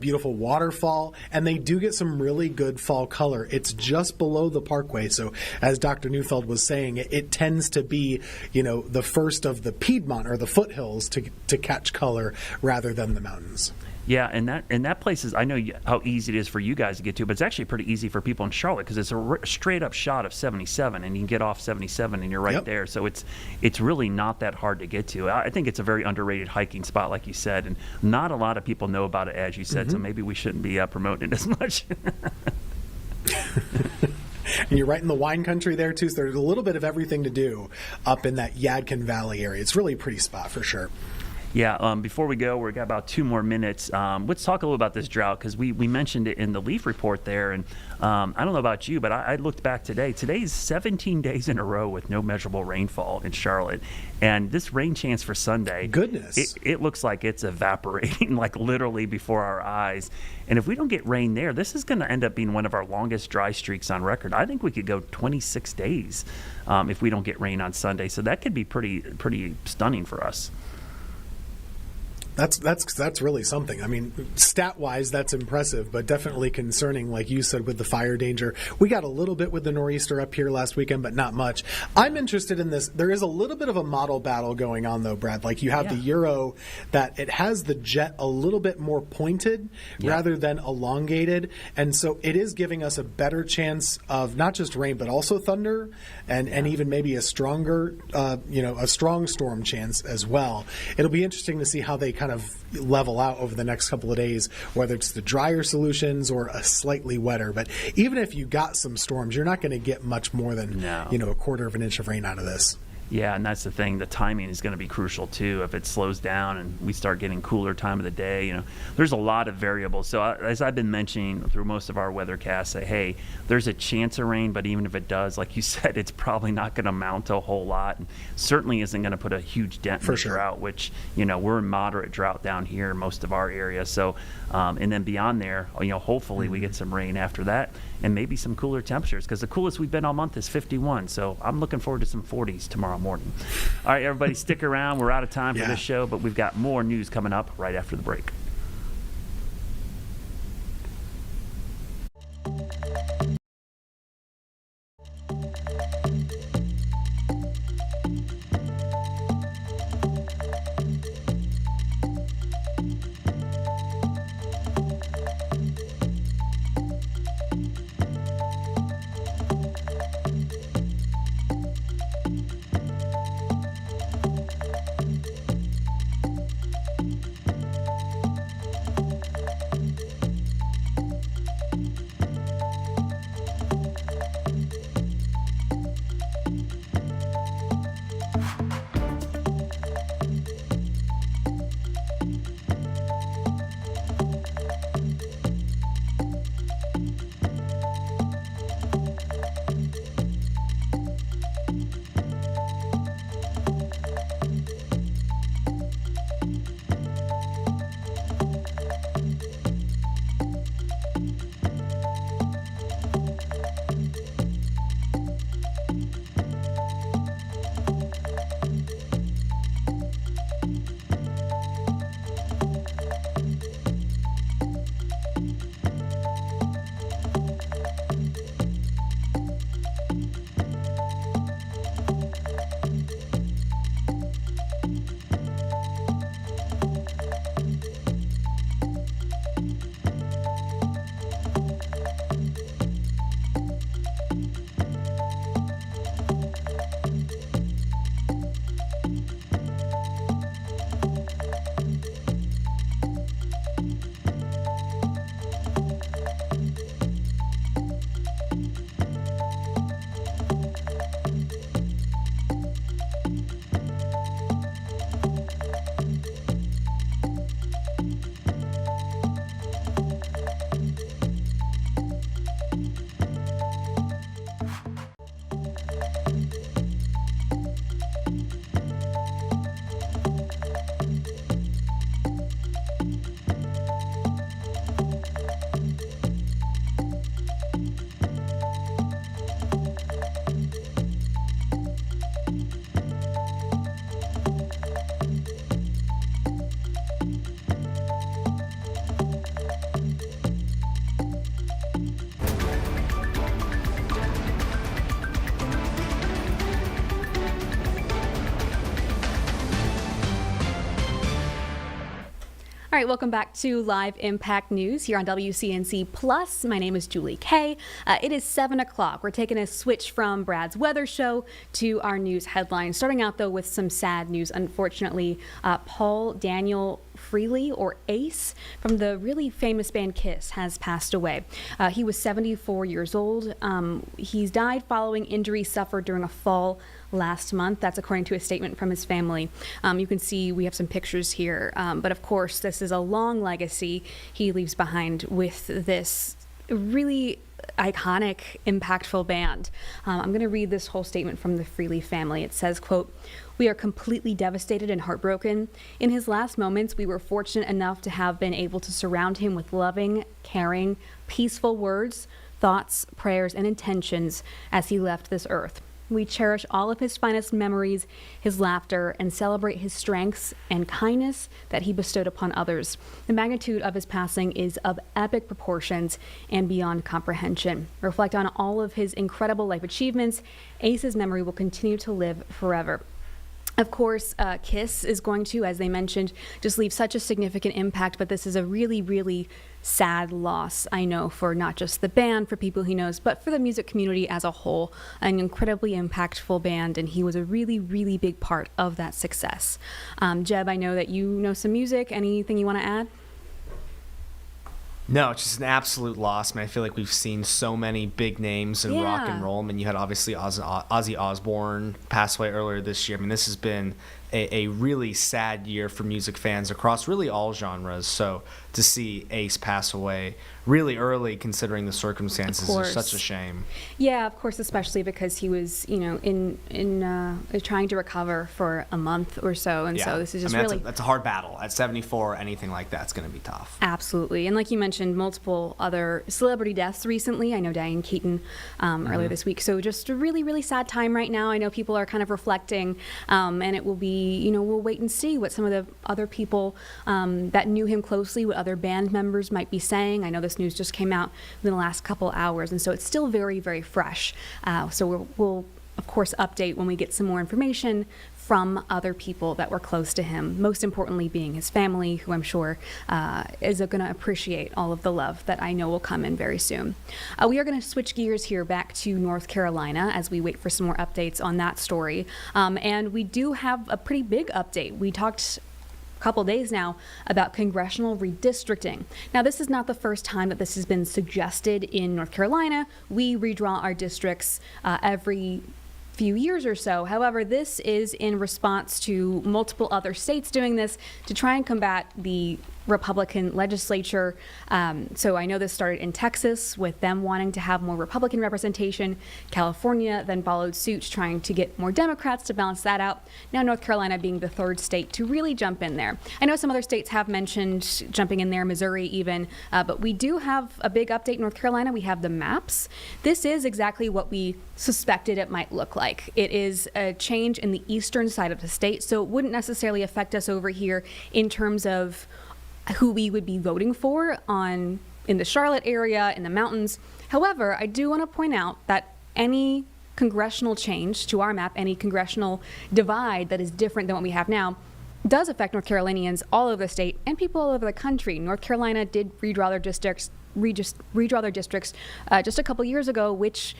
beautiful waterfall, and they do get some really good fall color. It's just below the parkway, so as Dr. Neufeld was saying, it tends to be, the first of the Piedmont or the foothills to catch color rather than the mountains. Yeah, and that place is, I know how easy it is for you guys to get to, but it's actually pretty easy for people in Charlotte because it's a straight up shot of 77, and you can get off 77 and you're right there. So it's really not that hard to get to. I think it's a very underrated hiking spot, like you said, and not a lot of people know about it, as you said, so maybe we shouldn't be promoting it as much. And you're right in the wine country there, too, so there's a little bit of everything to do up in that Yadkin Valley area. It's really a pretty spot for sure. Yeah, before we go, we've got about 2 more minutes. Let's talk a little about this drought because we mentioned it in the Leaf report there. And I don't know about you, but I looked back today. Today's 17 days in a row with no measurable rainfall in Charlotte. And this rain chance for Sunday, goodness, it looks like it's evaporating, like literally before our eyes. And if we don't get rain there, this is going to end up being one of our longest dry streaks on record. I think we could go 26 days if we don't get rain on Sunday. So that could be pretty stunning for us. That's really something. I mean, stat-wise, that's impressive, but definitely concerning, like you said, with the fire danger. We got a little bit with the nor'easter up here last weekend, but not much. I'm interested in this. There is a little bit of a model battle going on, though, Brad. Like, you have the Euro that it has the jet a little bit more pointed rather than elongated, and so it is giving us a better chance of not just rain, but also thunder and even maybe a stronger, a strong storm chance as well. It'll be interesting to see how they kind of level out over the next couple of days, whether it's the drier solutions or a slightly wetter. But even if you got some storms, you're not going to get much more than a quarter of an inch of rain out of this. Yeah, and that's the thing. The timing is going to be crucial, too. If it slows down and we start getting cooler time of the day, there's a lot of variables. So as I've been mentioning through most of our weathercasts, say, hey, there's a chance of rain, but even if it does, like you said, it's probably not going to amount to a whole lot. And certainly isn't going to put a huge dent in the drought, which, we're in moderate drought down here in most of our area. So, and then beyond there, hopefully we get some rain after that and maybe some cooler temperatures, because the coolest we've been all month is 51. So I'm looking forward to some 40s tomorrow morning. All right, everybody, stick around. We're out of time for this show, but we've got more news coming up right after the break. All right, welcome back to Live Impact News here on WCNC Plus. My name is Julie Kay. It is 7 o'clock. We're taking a switch from Brad's weather show to our news headlines. Starting out, though, with some sad news. Unfortunately, Paul Daniel Freely, or Ace, from the really famous band Kiss, has passed away. He was 74 years old. He's died following injuries suffered during a fall last month. That's according to a statement from his family. You can see we have some pictures here, but of course this is a long legacy he leaves behind with this really iconic, impactful band. I'm going to read this whole statement from the Freely family. It says, quote, "We are completely devastated and heartbroken. In his last moments, we were fortunate enough to have been able to surround him with loving, caring, peaceful words, thoughts, prayers, and intentions as he left this earth. We cherish all of his finest memories, his laughter, and celebrate his strengths and kindness that he bestowed upon others. The magnitude of his passing is of epic proportions and beyond comprehension. Reflect on all of his incredible life achievements. Ace's memory will continue to live forever." Of course, Kiss is going to, as they mentioned, just leave such a significant impact, but this is a really, really sad loss, I know, for not just the band, for people he knows, but for the music community as a whole. An incredibly impactful band, and he was a really, really big part of that success. Jeb, I know that you know some music. Anything you want to add? No, it's just an absolute loss. I mean, I feel like we've seen so many big names in rock and roll. I mean, you had obviously Ozzy Osbourne pass away earlier this year. I mean, this has been a really sad year for music fans across really all genres. So to see Ace pass away really early, considering the circumstances, is such a shame. Yeah, of course, especially because he was, in trying to recover for a month or so, and so this is just that's a hard battle. At 74, anything like that's going to be tough. Absolutely, and like you mentioned, multiple other celebrity deaths recently. I know Diane Keaton earlier this week. So just a really, really sad time right now. I know people are kind of reflecting, and it will be, we'll wait and see what some of the other people that knew him closely, what other band members might be saying. I know this news just came out within the last couple hours, and so it's still very, very fresh. So we'll of course update when we get some more information from other people that were close to him, most importantly being his family, who I'm sure is going to appreciate all of the love that I know will come in very soon. We are going to switch gears here back to North Carolina as we wait for some more updates on that story. And we do have a pretty big update. We talked couple days now about congressional redistricting. Now, this is not the first time that this has been suggested in North Carolina. We redraw our districts every few years or so. However, this is in response to multiple other states doing this to try and combat the Republican legislature. So I know this started in Texas with them wanting to have more Republican representation. California then followed suit, trying to get more Democrats to balance that out. Now North Carolina being the third state to really jump in there. I know some other states have mentioned jumping in there, Missouri even, but we do have a big update in North Carolina. We have the maps. This is exactly what we suspected it might look like. It is a change in the eastern side of the state, so it wouldn't necessarily affect us over here in terms of who we would be voting for in the Charlotte area, in the mountains. However, I do want to point out that any congressional change to our map, any congressional divide that is different than what we have now, does affect North Carolinians all over the state and people all over the country. North Carolina did redraw their districts just a couple years ago, which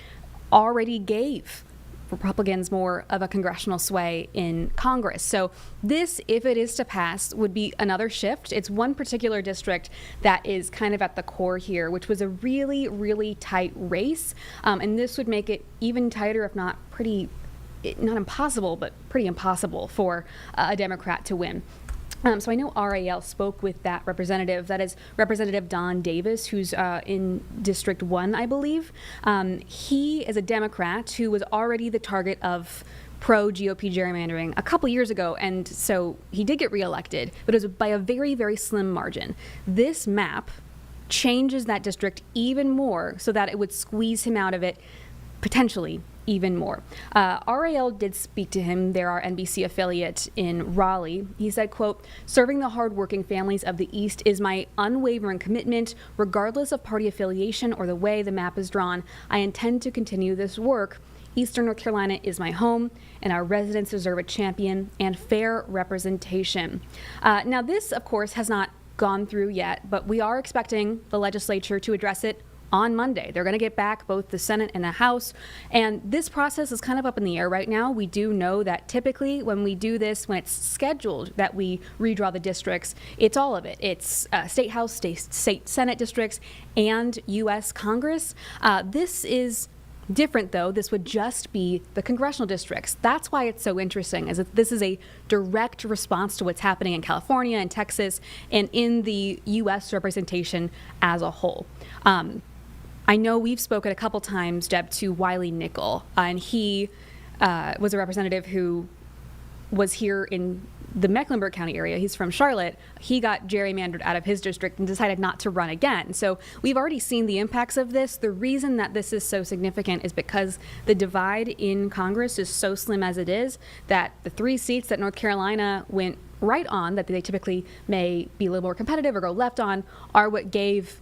already gave Republicans more of a congressional sway in Congress. So this, if it is to pass, would be another shift. It's one particular district that is kind of at the core here, which was a really, really tight race. And this would make it even tighter, if not not impossible, but pretty impossible for a Democrat to win. So I know RAL spoke with that representative. That is Representative Don Davis, who's in District 1, I believe. He is a Democrat who was already the target of pro-GOP gerrymandering a couple years ago, and so he did get reelected, but it was by a very, very slim margin. This map changes that district even more so that it would squeeze him out of it potentially even more. RAL did speak to him. They're our NBC affiliate in Raleigh. He said, quote, "Serving the hardworking families of the East is my unwavering commitment. Regardless of party affiliation or the way the map is drawn, I intend to continue this work. Eastern North Carolina is my home, and our residents deserve a champion and fair representation." Now, this, of course, has not gone through yet, but we are expecting the legislature to address it on Monday. They're going to get back both the Senate and the House, and this process is kind of up in the air right now. We do know that typically when we do this, when it's scheduled that we redraw the districts, it's all of it. It's state House, state Senate districts, and U.S. Congress. This is different, though. This would just be the congressional districts. That's why it's so interesting, is that this is a direct response to what's happening in California and Texas and in the U.S. representation as a whole. I know we've spoken a couple times, Deb, to Wiley Nickel, and he was a representative who was here in the Mecklenburg County area. He's from Charlotte. He got gerrymandered out of his district and decided not to run again. So we've already seen the impacts of this. The reason that this is so significant is because the divide in Congress is so slim as it is, that the 3 seats that North Carolina went right on, that they typically may be a little more competitive or go left on, are what gave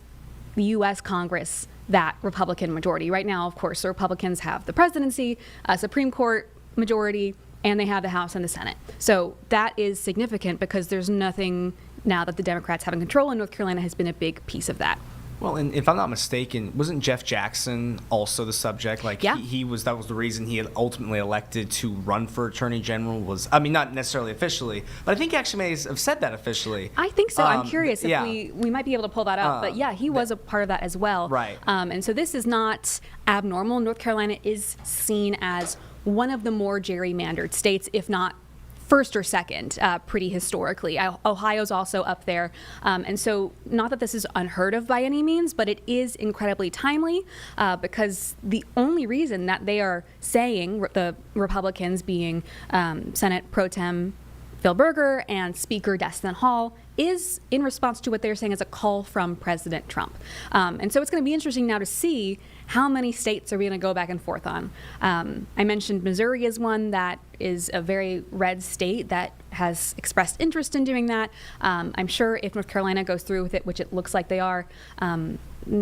the U.S. Congress that Republican majority. Right now, of course, the Republicans have the presidency, Supreme Court majority, and they have the House and the Senate. So that is significant because there's nothing now that the Democrats have in control, and North Carolina has been a big piece of that. Well, and if I'm not mistaken, wasn't Jeff Jackson also the subject? Like, yeah. he was, that was the reason he had ultimately elected to run for Attorney General, was, I mean, not necessarily officially, but I think he actually may have said that officially. I think so. I'm curious if yeah. we might be able to pull that up. But yeah, he was a part of that as well. Right. And so this is not abnormal. North Carolina is seen as one of the more gerrymandered states, if not first or second, pretty historically. Ohio's also up there. And so not that this is unheard of by any means, but it is incredibly timely because the only reason that they are saying, the Republicans being Senate Pro Tem Phil Berger and Speaker Destin Hall, is in response to what they're saying is a call from President Trump. And so it's going to be interesting now to see how many states are we going to go back and forth on. I mentioned Missouri is one that is a very red state that has expressed interest in doing that. I'm sure if North Carolina goes through with it, which it looks like they are,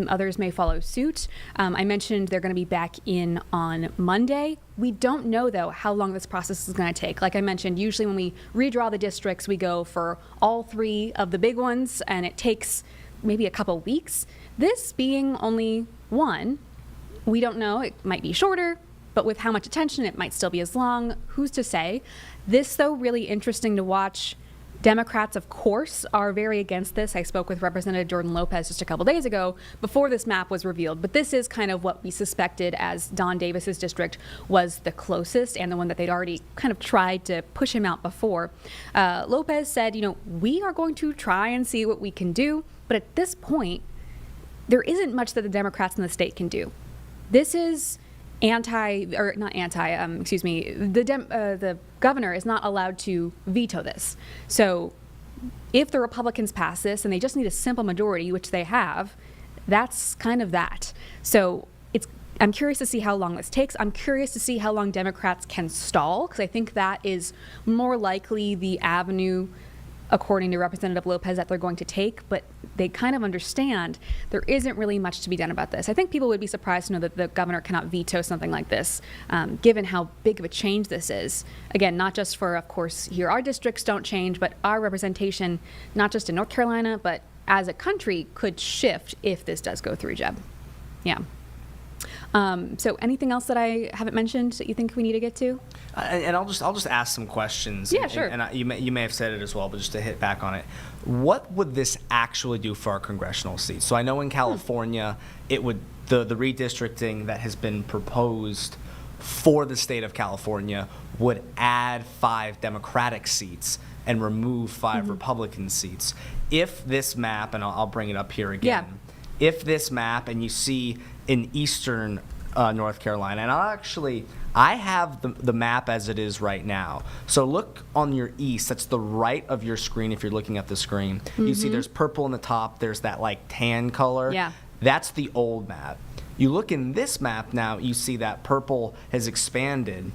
others may follow suit. I mentioned they're going to be back in on Monday. We don't know, though, how long this process is going to take. Like I mentioned, usually when we redraw the districts, we go for all 3 of the big ones, and it takes maybe a couple weeks. This being only 1, we don't know. It might be shorter, but with how much attention, it might still be as long. Who's to say? This, though, really interesting to watch. Democrats, of course, are very against this. I spoke with Representative Jordan Lopez just a couple days ago before this map was revealed. But this is kind of what we suspected, as Don Davis's district was the closest and the one that they'd already kind of tried to push him out before. Lopez said, we are going to try and see what we can do. But at this point, there isn't much that the Democrats in the state can do. This is the governor is not allowed to veto this. So if the Republicans pass this and they just need a simple majority, which they have, that's kind of that. So I'm curious to see how long this takes. I'm curious to see how long Democrats can stall, because I think that is more likely the avenue, according to Representative Lopez, that they're going to take, but they kind of understand there isn't really much to be done about this. I think people would be surprised to know that the governor cannot veto something like this, given how big of a change this is. Again, not just for, of course, here our districts don't change, but our representation, not just in North Carolina, but as a country, could shift if this does go through, Jeb. Yeah. So anything else that I haven't mentioned that you think we need to get to? And I'll just ask some questions. Yeah, sure. And you may have said it as well, but just to hit back on it, what would this actually do for our congressional seats? So I know in California, it would the redistricting that has been proposed for the state of California would add 5 Democratic seats and remove 5 Republican seats. If this map, and I'll bring it up here again. Yeah. If this map, and you see in eastern North Carolina, and I have the map as it is right now. So look on your east, that's the right of your screen if you're looking at the screen. You see there's purple in the top, there's that like tan color. Yeah. That's the old map. You look in this map now, you see that purple has expanded.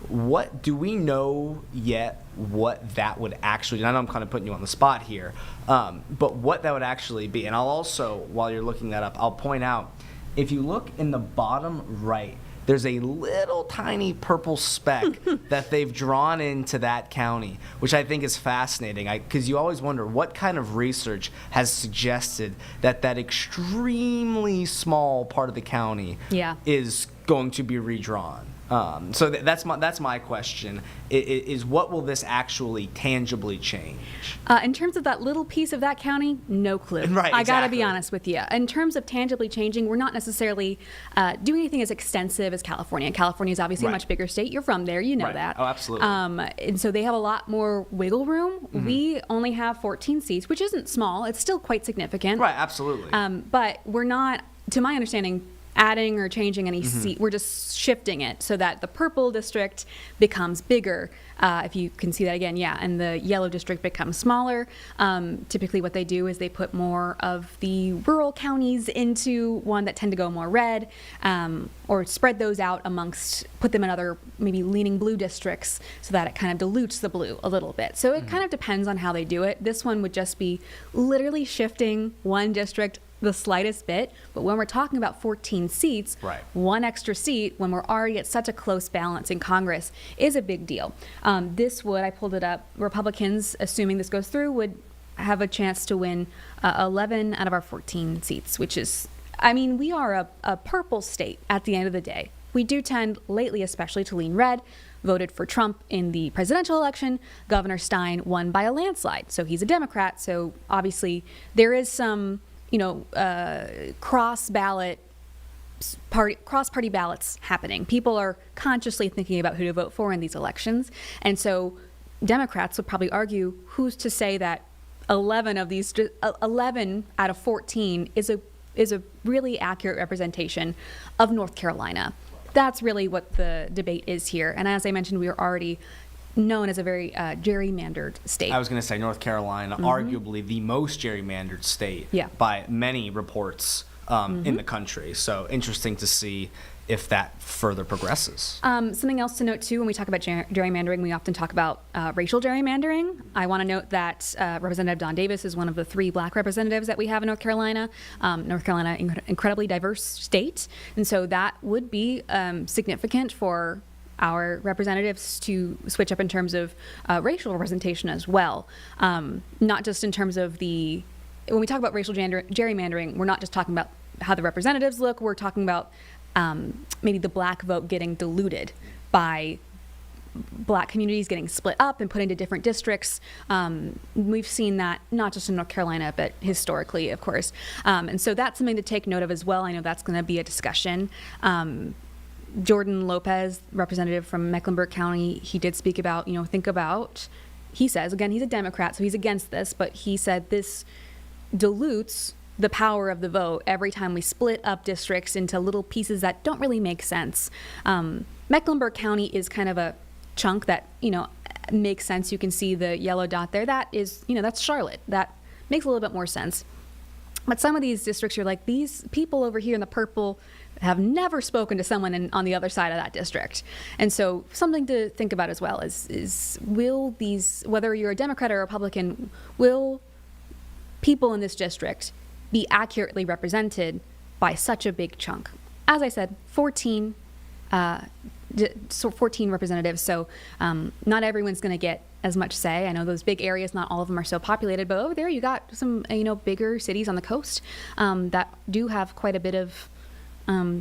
What do we know yet what that would actually, and I know I'm kind of putting you on the spot here, but what that would actually be? And I'll also, while you're looking that up, I'll point out, if you look in the bottom right, there's a little tiny purple speck that they've drawn into that county, which I think is fascinating. Because you always wonder what kind of research has suggested that extremely small part of the county is going to be redrawn. So that's my question, is what will this actually tangibly change? In terms of that little piece of that county, no clue. Right, I got to exactly. be honest with you. In terms of tangibly changing, we're not necessarily doing anything as extensive as California. California is obviously a much bigger state. You're from there, you know that. Oh, absolutely. And so they have a lot more wiggle room. We only have 14 seats, which isn't small. It's still quite significant. Right, absolutely. But we're not, to my understanding, adding or changing any seat. We're just shifting it so that the purple district becomes bigger. If you can see that again, and the yellow district becomes smaller. Typically what they do is they put more of the rural counties into one that tend to go more red, or spread those out put them in other maybe leaning blue districts so that it kind of dilutes the blue a little bit. So it kind of depends on how they do it. This one would just be literally shifting one district the slightest bit, but when we're talking about 14 seats, one extra seat when we're already at such a close balance in Congress is a big deal. This would, I pulled it up, Republicans, assuming this goes through, would have a chance to win 11 out of our 14 seats, which is, I mean, we are a purple state at the end of the day. We do tend, lately especially, to lean red. Voted for Trump in the presidential election. Governor Stein won by a landslide, so he's a Democrat. So obviously there is some cross-party ballots happening. People are consciously thinking about who to vote for in these elections. And so Democrats would probably argue, who's to say that 11 out of 14 is a really accurate representation of North Carolina. That's really what the debate is here. And as I mentioned, we are already known as a very gerrymandered state. I was going to say North Carolina, arguably the most gerrymandered state by many reports in the country. So interesting to see if that further progresses. Something else to note, too, when we talk about gerrymandering, we often talk about racial gerrymandering. I want to note that Representative Don Davis is one of the 3 black representatives that we have in North Carolina. North Carolina, incredibly diverse state. And so that would be significant for our representatives to switch up in terms of racial representation as well. Not just in terms of when we talk about racial gerrymandering, we're not just talking about how the representatives look, we're talking about maybe the black vote getting diluted by black communities getting split up and put into different districts. We've seen that not just in North Carolina, but historically, of course. And so that's something to take note of as well. I know that's going to be a discussion. Jordan Lopez, representative from Mecklenburg County, he did speak about, he says, again, he's a Democrat, so he's against this, but he said this dilutes the power of the vote every time we split up districts into little pieces that don't really make sense. Mecklenburg County is kind of a chunk that, makes sense. You can see the yellow dot there. That is, that's Charlotte. That makes a little bit more sense. But some of these districts, you're like, these people over here in the purple have never spoken to someone on the other side of that district. And so something to think about as well is will these, whether you're a Democrat or a Republican, will people in this district be accurately represented by such a big chunk? As I said, 14 representatives, so not everyone's going to get as much say. I know those big areas, not all of them are so populated, but over there you got some bigger cities on the coast that do have quite a bit of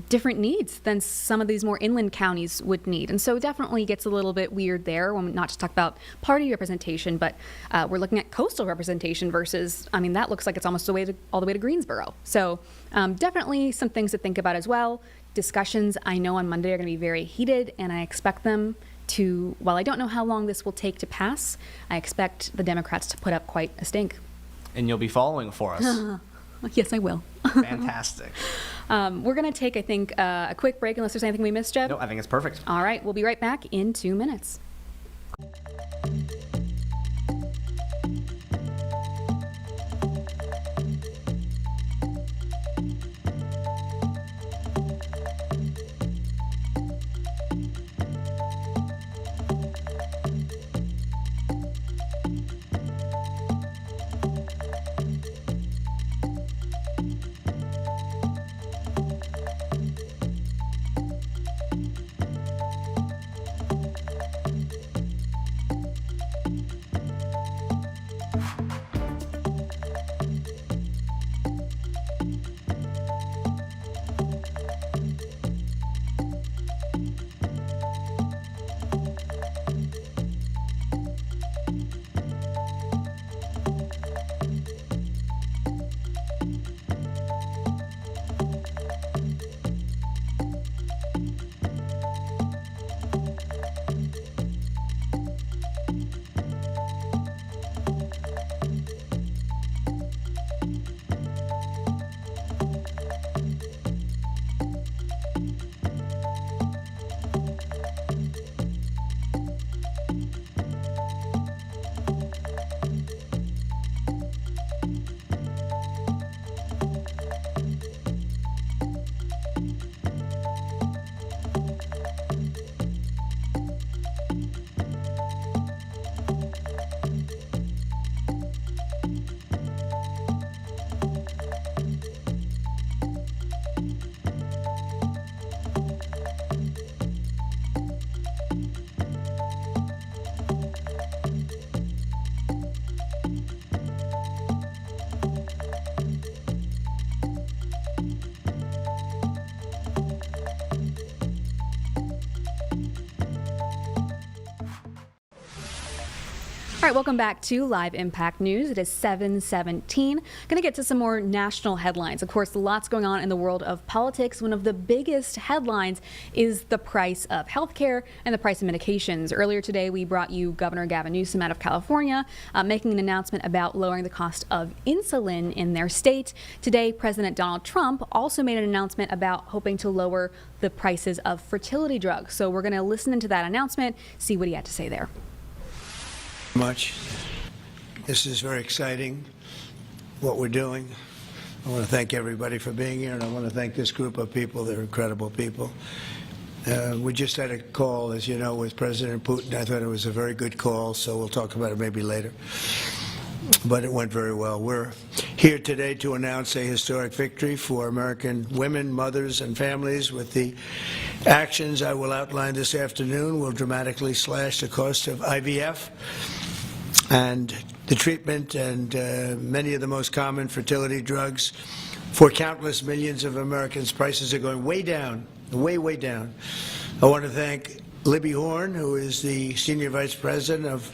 different needs than some of these more inland counties would need. And so it definitely gets a little bit weird there when we not just talk about party representation, but we're looking at coastal representation versus, that looks like it's almost all the way to Greensboro. So definitely some things to think about as well. Discussions, I know on Monday are going to be very heated, and I expect them to, while I don't know how long this will take to pass, I expect the Democrats to put up quite a stink. And you'll be following for us. Yes, I will. Fantastic. We're going to take, I think, a quick break unless there's anything we missed, Jeb. No, I think it's perfect. All right, we'll be right back in 2 minutes. All right, welcome back to Live Impact News. It is 7:17. Going to get to some more national headlines. Of course, lots going on in the world of politics. One of the biggest headlines is the price of healthcare and the price of medications. Earlier today, we brought you Governor Gavin Newsom out of California making an announcement about lowering the cost of insulin in their state. Today, President Donald Trump also made an announcement about hoping to lower the prices of fertility drugs. So we're going to listen into that announcement, see what he had to say there. Much. This is very exciting, what we're doing. I want to thank everybody for being here, and I want to thank this group of people. They're incredible people. We just had a call, as you know, with President Putin. I thought it was a very good call, so we'll talk about it maybe later. But it went very well. We're here today to announce a historic victory for American women, mothers, and families. With the actions I will outline this afternoon, will dramatically slash the cost of IVF and the treatment and many of the most common fertility drugs for countless millions of Americans. Prices are going way down, way down. I want to thank Libby Horn, who is the Senior Vice President of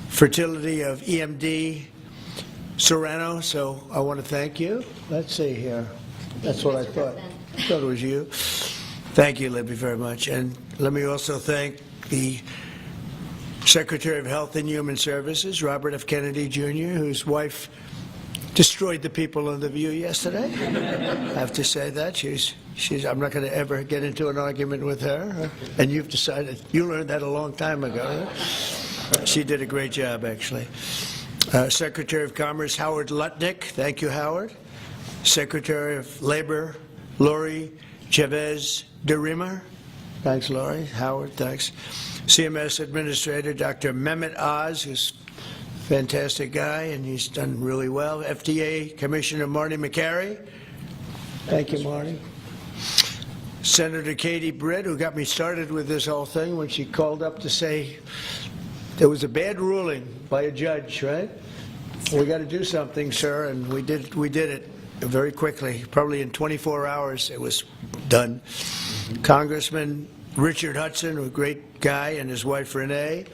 Fertility of EMD Serrano. So I want to thank you. Let's see here. That's what I thought. I thought it was you. Thank you, Libby, very much. And let me also thank the Secretary of Health and Human Services, Robert F. Kennedy, Jr., whose wife destroyed the people on The View yesterday. I have to say that. I'm not going to ever get into an argument with her. And you've decided, you learned that a long time ago. She did a great job, actually. Secretary of Commerce, Howard Lutnick. Thank you, Howard. Secretary of Labor, Lori Chavez de Rima. Thanks, Lori. Howard, thanks. CMS Administrator, Dr. Mehmet Oz, who's a fantastic guy, and he's done really well. FDA Commissioner Marty McCary. Thank you, Marty. Senator Katie Britt, who got me started with this whole thing when she called up to say there was a bad ruling by a judge, right? We got to do something, sir, and we did it very quickly. Probably in 24 hours it was done. Congressman Richard Hudson, a great guy, and his wife Renee.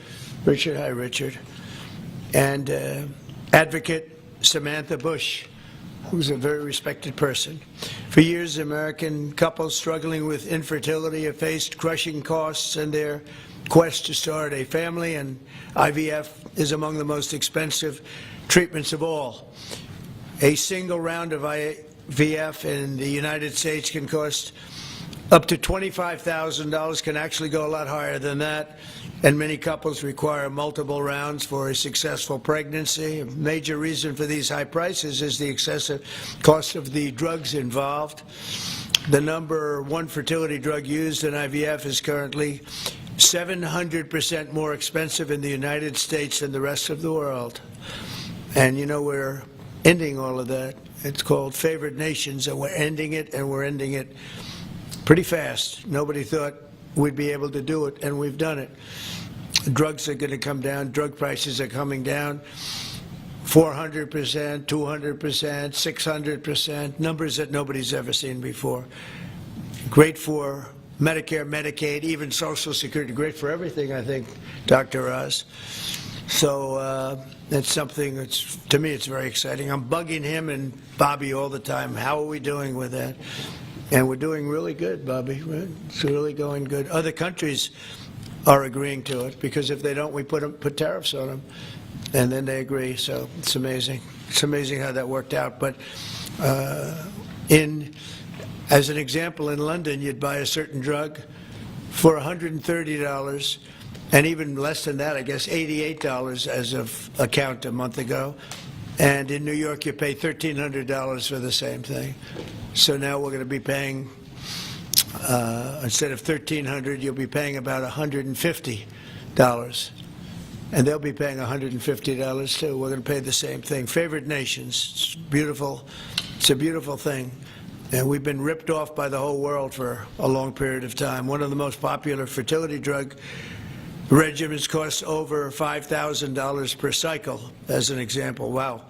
Richard, hi, Richard. And Advocate Samantha Bush, who's a very respected person. For years, American couples struggling with infertility have faced crushing costs in their quest to start a family, and IVF is among the most expensive treatments of all. A single round of IVF in the United States can cost up to $25,000, can actually go a lot higher than that, and many couples require multiple rounds for a successful pregnancy. A major reason for these high prices is the excessive cost of the drugs involved. The number one fertility drug used in IVF is currently 700% more expensive in the United States than the rest of the world. And you know, we're ending all of that. It's called favored nations, and we're ending it, and we're ending it pretty fast. Nobody thought we'd be able to do it, and we've done it. Drugs are going to come down. Drug prices are coming down 400%, 200%, 600%, numbers that nobody's ever seen before. Great for Medicare, Medicaid, even Social Security. Great for everything, I think, Dr. Oz. So that's something that's, to me, it's very exciting. I'm bugging him and Bobby all the time. How are we doing with that? And we're doing really good, Bobby. It's really going good. Other countries are agreeing to it, because if they don't, we put tariffs on them, and then they agree. So it's amazing. It's amazing how that worked out. But as an example, in London, you'd buy a certain drug for $130, and even less than that, I guess $88 as of a count a month ago. And in New York, you pay $1,300 for the same thing. So now we're going to be paying, instead of $1,300, you'll be paying about $150. And they'll be paying $150 too. We're going to pay the same thing. Favored nations. It's beautiful. It's a beautiful thing. And we've been ripped off by the whole world for a long period of time. One of the most popular fertility drug regimens costs over $5,000 per cycle, as an example. Wow.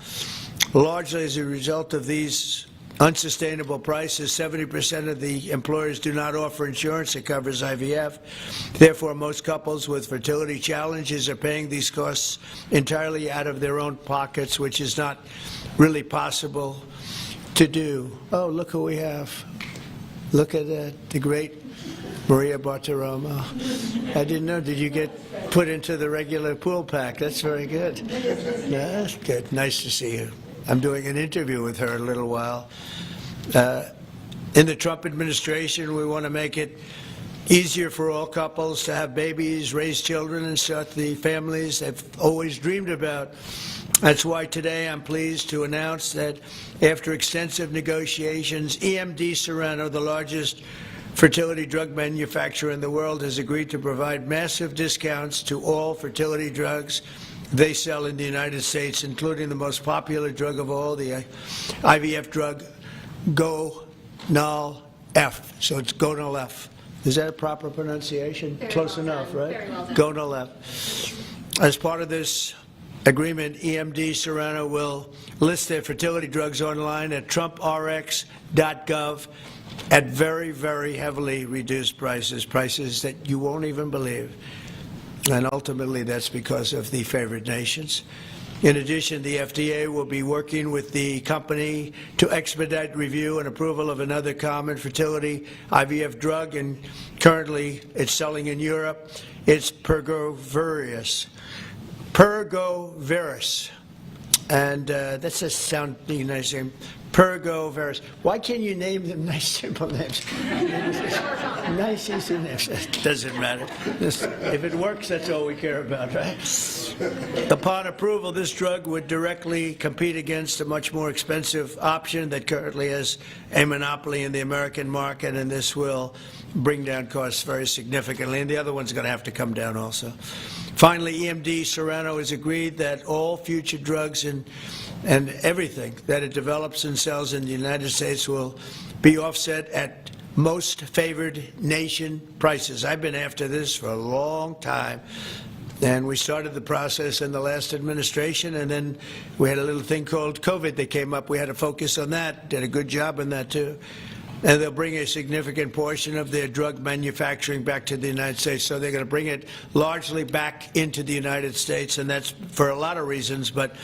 Largely as a result of these unsustainable prices. 70% of the employers do not offer insurance that covers IVF. Therefore, most couples with fertility challenges are paying these costs entirely out of their own pockets, which is not really possible to do. Oh, look who we have. Look at that, the great Maria Bartiromo. I didn't know. Did you get put into the regular pool pack? That's very good. Yeah, that's good. Nice to see you. I'm doing an interview with her in a little while. In the Trump administration, we want to make it easier for all couples to have babies, raise children, and start the families they've always dreamed about. That's why today I'm pleased to announce that after extensive negotiations, EMD Serrano, the largest fertility drug manufacturer in the world, has agreed to provide massive discounts to all fertility drugs they sell in the United States, including the most popular drug of all, the IVF drug Gonal-F. So it's Gonal-F. Is that a proper pronunciation? Very Close well enough, done. right? Very well done. Gonal-F. As part of this agreement, EMD Serrano will list their fertility drugs online at trumprx.gov at very, very heavily reduced prices, prices that you won't even believe. And ultimately, that's because of the favored nations. In addition, the FDA will be working with the company to expedite review and approval of another common fertility IVF drug, and currently it's selling in Europe. It's Pergoveris. And that's a sounding nice name. Pergoveris. Why can't you name them nice, simple names? Nice, easy names. Doesn't matter. If it works, that's all we care about, right? Upon approval, this drug would directly compete against a much more expensive option that currently has a monopoly in the American market, and this will bring down costs very significantly. And the other one's going to have to come down also. Finally, EMD Serrano has agreed that all future drugs and everything that it develops and sells in the United States will be offset at most favored nation prices. I've been after this for a long time, and we started the process in the last administration, and then we had a little thing called COVID that came up. We had to focus on that, did a good job on that too. And they'll bring a significant portion of their drug manufacturing back to the United States. So they're going to bring it largely back into the United States, and that's for a lot of reasons, but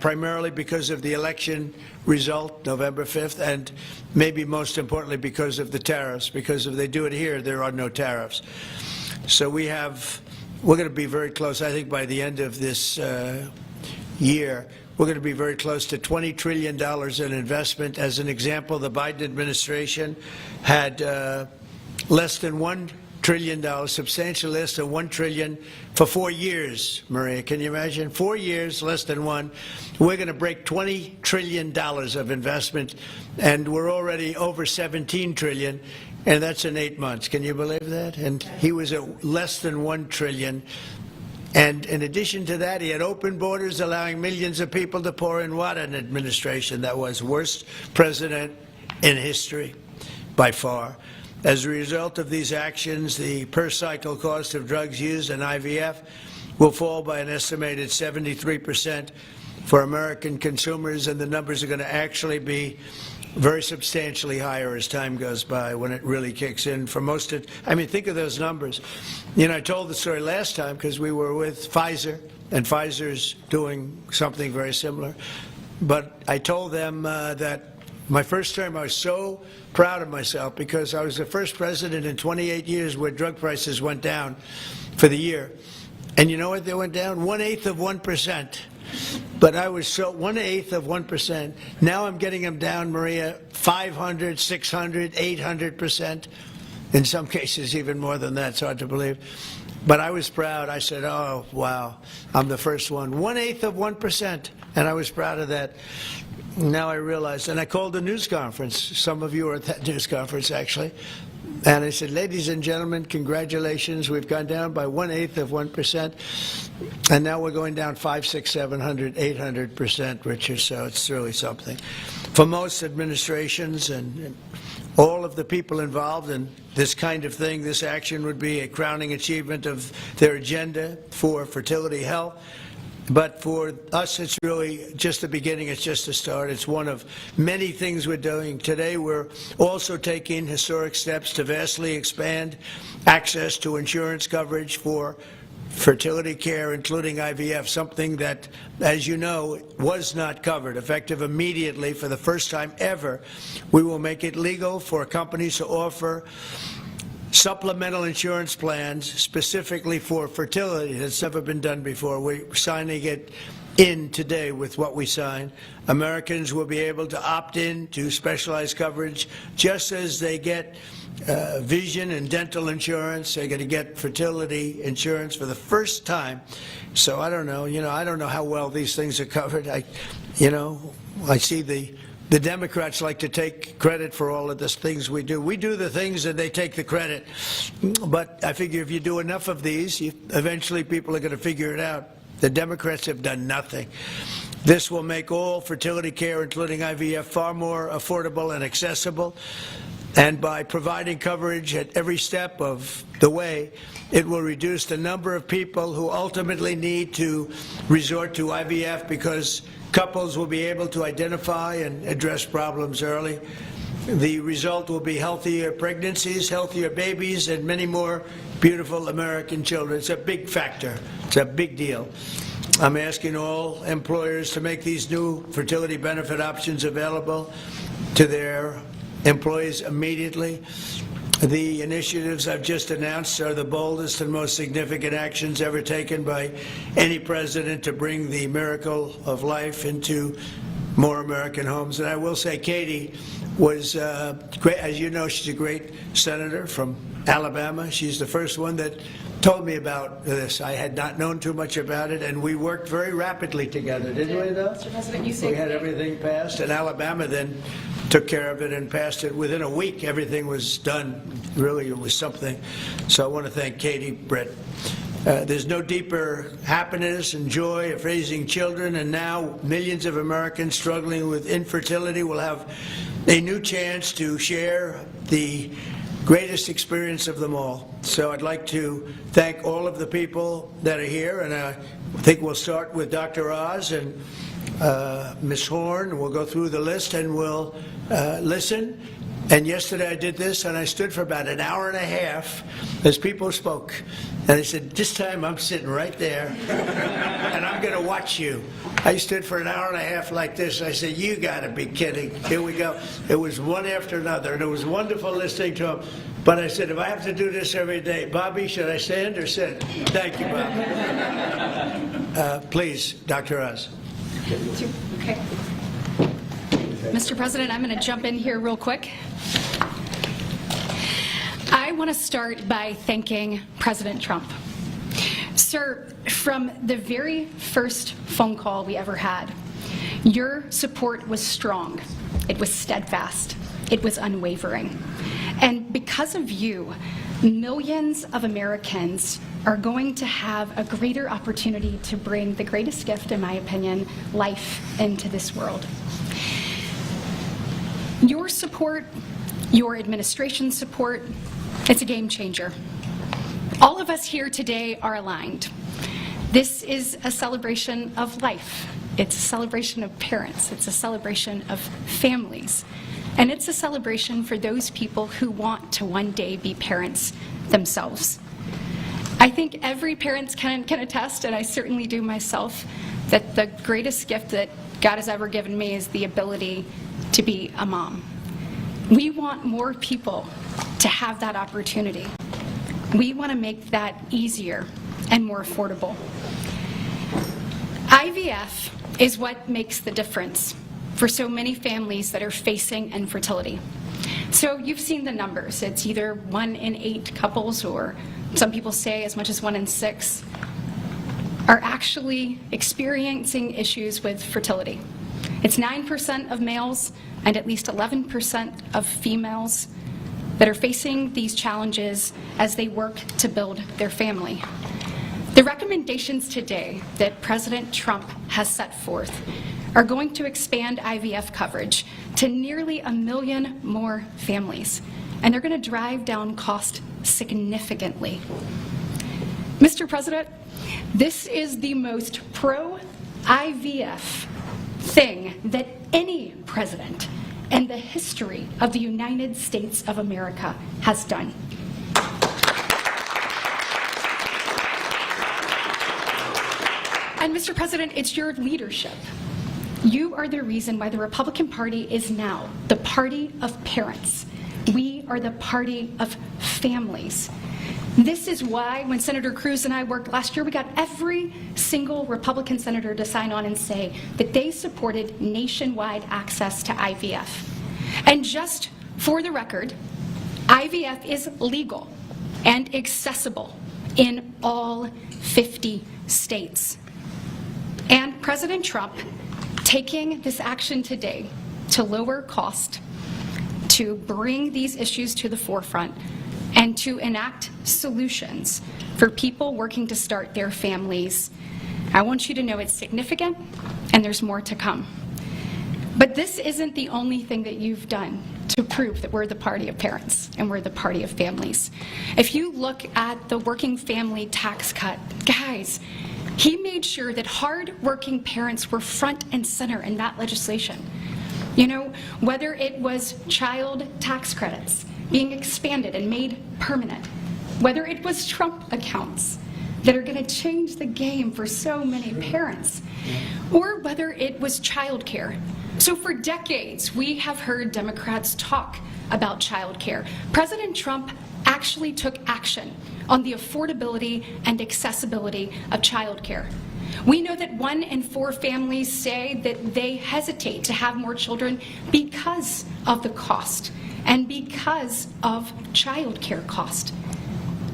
primarily because of the election result, November 5th, and maybe most importantly because of the tariffs, because if they do it here, there are no tariffs. So we're going to be very close, I think, by the end of this year. We're going to be very close to $20 trillion in investment. As an example, the Biden administration had less than $1 trillion, substantially less than $1 trillion for 4 years, Maria. Can you imagine? 4 years, less than one. We're going to break $20 trillion of investment, and we're already over $17 trillion, and that's in 8 months. Can you believe that? And he was at less than $1 trillion. And in addition to that, he had open borders, allowing millions of people to pour in. What an administration that was. Worst president in history, by far. As a result of these actions, the per-cycle cost of drugs used in IVF will fall by an estimated 73% for American consumers, and the numbers are going to actually be very substantially higher as time goes by when it really kicks in. For most of, I mean, think of those numbers. You know, I told the story last time because we were with Pfizer, and Pfizer's doing something very similar. But I told them that my first term, I was so proud of myself because I was the first president in 28 years where drug prices went down for the year. And you know what they went down? 1/8 of 1%. But I was so 1/8 of 1%. Now I'm getting them down, Maria, 500, 600, 800%. In some cases, even more than that. It's hard to believe. But I was proud. I said, oh, wow, I'm the first one. 1/8 of 1%. And I was proud of that. Now I realize, and I called a news conference. Some of you were at that news conference, actually. And I said, ladies and gentlemen, congratulations. We've gone down by 1/8 of 1%. And now we're going down 500, 600, 700, 800%, Richard. So it's really something. For most administrations and all of the people involved in this kind of thing, this action would be a crowning achievement of their agenda for fertility health. But for us, it's really just the beginning. It's just the start. It's one of many things we're doing. Today, we're also taking historic steps to vastly expand access to insurance coverage for fertility care, including IVF, something that, as you know, was not covered. Effective immediately, for the first time ever, we will make it legal for companies to offer supplemental insurance plans specifically for fertility. That's never been done before. We're signing it in today with what we signed. Americans will be able to opt in to specialized coverage just as they get vision and dental insurance. They're going to get fertility insurance for the first time. So I don't know. I don't know how well these things are covered. I see the Democrats like to take credit for all of the things we do. We do the things and they take the credit. But I figure if you do enough of these, eventually people are going to figure it out. The Democrats have done nothing. This will make all fertility care, including IVF, far more affordable and accessible. And by providing coverage at every step of the way, it will reduce the number of people who ultimately need to resort to IVF because couples will be able to identify and address problems early. The result will be healthier pregnancies, healthier babies, and many more beautiful American children. It's a big factor. It's a big deal. I'm asking all employers to make these new fertility benefit options available to their employees immediately. The initiatives I've just announced are the boldest and most significant actions ever taken by any president to bring the miracle of life into more American homes. And I will say Katie was great. As you know, she's a great senator from Alabama. She's the first one that told me about this. I had not known too much about it, and we worked very rapidly together, didn't we, though? Mr. President, you We had everything passed, and Alabama then took care of it and passed it. Within a week, everything was done. Really, it was something. So I want to thank Katie, Brett. There's no deeper happiness and joy of raising children, and now millions of Americans struggling with infertility will have a new chance to share the greatest experience of them all. So I'd like to thank all of the people that are here, and I think we'll start with Dr. Oz and Ms. Horn. We'll go through the list and we'll listen. And yesterday I did this, and I stood for about an hour and a half as people spoke. And I said, this time I'm sitting right there, and I'm going to watch you. I stood for an hour and a half like this. I said, you got to be kidding. Here we go. It was one after another, and it was wonderful listening to them. But I said, if I have to do this every day, Bobby, should I stand or sit? Thank you, Bob. Please, Dr. Oz. Okay. Mr. President, I'm going to jump in here real quick. I want to start by thanking President Trump. Sir, from the very first phone call we ever had, your support was strong, it was steadfast, it was unwavering. And because of you, millions of Americans are going to have a greater opportunity to bring the greatest gift, in my opinion, life into this world. Your support, your administration's support, it's a game changer. All of us here today are aligned. This is a celebration of life. It's a celebration of parents. It's a celebration of families. And it's a celebration for those people who want to one day be parents themselves. I think every parent can attest, and I certainly do myself, that the greatest gift that God has ever given me is the ability to be a mom. We want more people to have that opportunity. We want to make that easier and more affordable. IVF is what makes the difference for so many families that are facing infertility. So you've seen the numbers. It's either 1 in 8 couples, or some people say as much as 1 in 6, are actually experiencing issues with fertility. It's 9% of males and at least 11% of females that are facing these challenges as they work to build their family. The recommendations today that President Trump has set forth are going to expand IVF coverage to nearly 1 million more families, and they're going to drive down cost significantly. Mr. President, this is the most pro-IVF thing that any president in the history of the United States of America has done. And Mr. President, it's your leadership. You are the reason why the Republican Party is now the party of parents. We are the party of families. This is why when Senator Cruz and I worked last year, we got every single Republican senator to sign on and say that they supported nationwide access to IVF. And just for the record, IVF is legal and accessible in all 50 states. And President Trump taking this action today to lower cost, to bring these issues to the forefront, and to enact solutions for people working to start their families. I want you to know it's significant, and there's more to come. But this isn't the only thing that you've done to prove that we're the party of parents and we're the party of families. If you look at the working family tax cut, guys, he made sure that hard-working parents were front and center in that legislation. You know, whether it was child tax credits being expanded and made permanent, whether it was Trump accounts that are going to change the game for so many parents, or whether it was childcare. So for decades, we have heard Democrats talk about childcare. President Trump actually took action on the affordability and accessibility of childcare. We know that 1 in 4 families say that they hesitate to have more children because of the cost and because of childcare cost.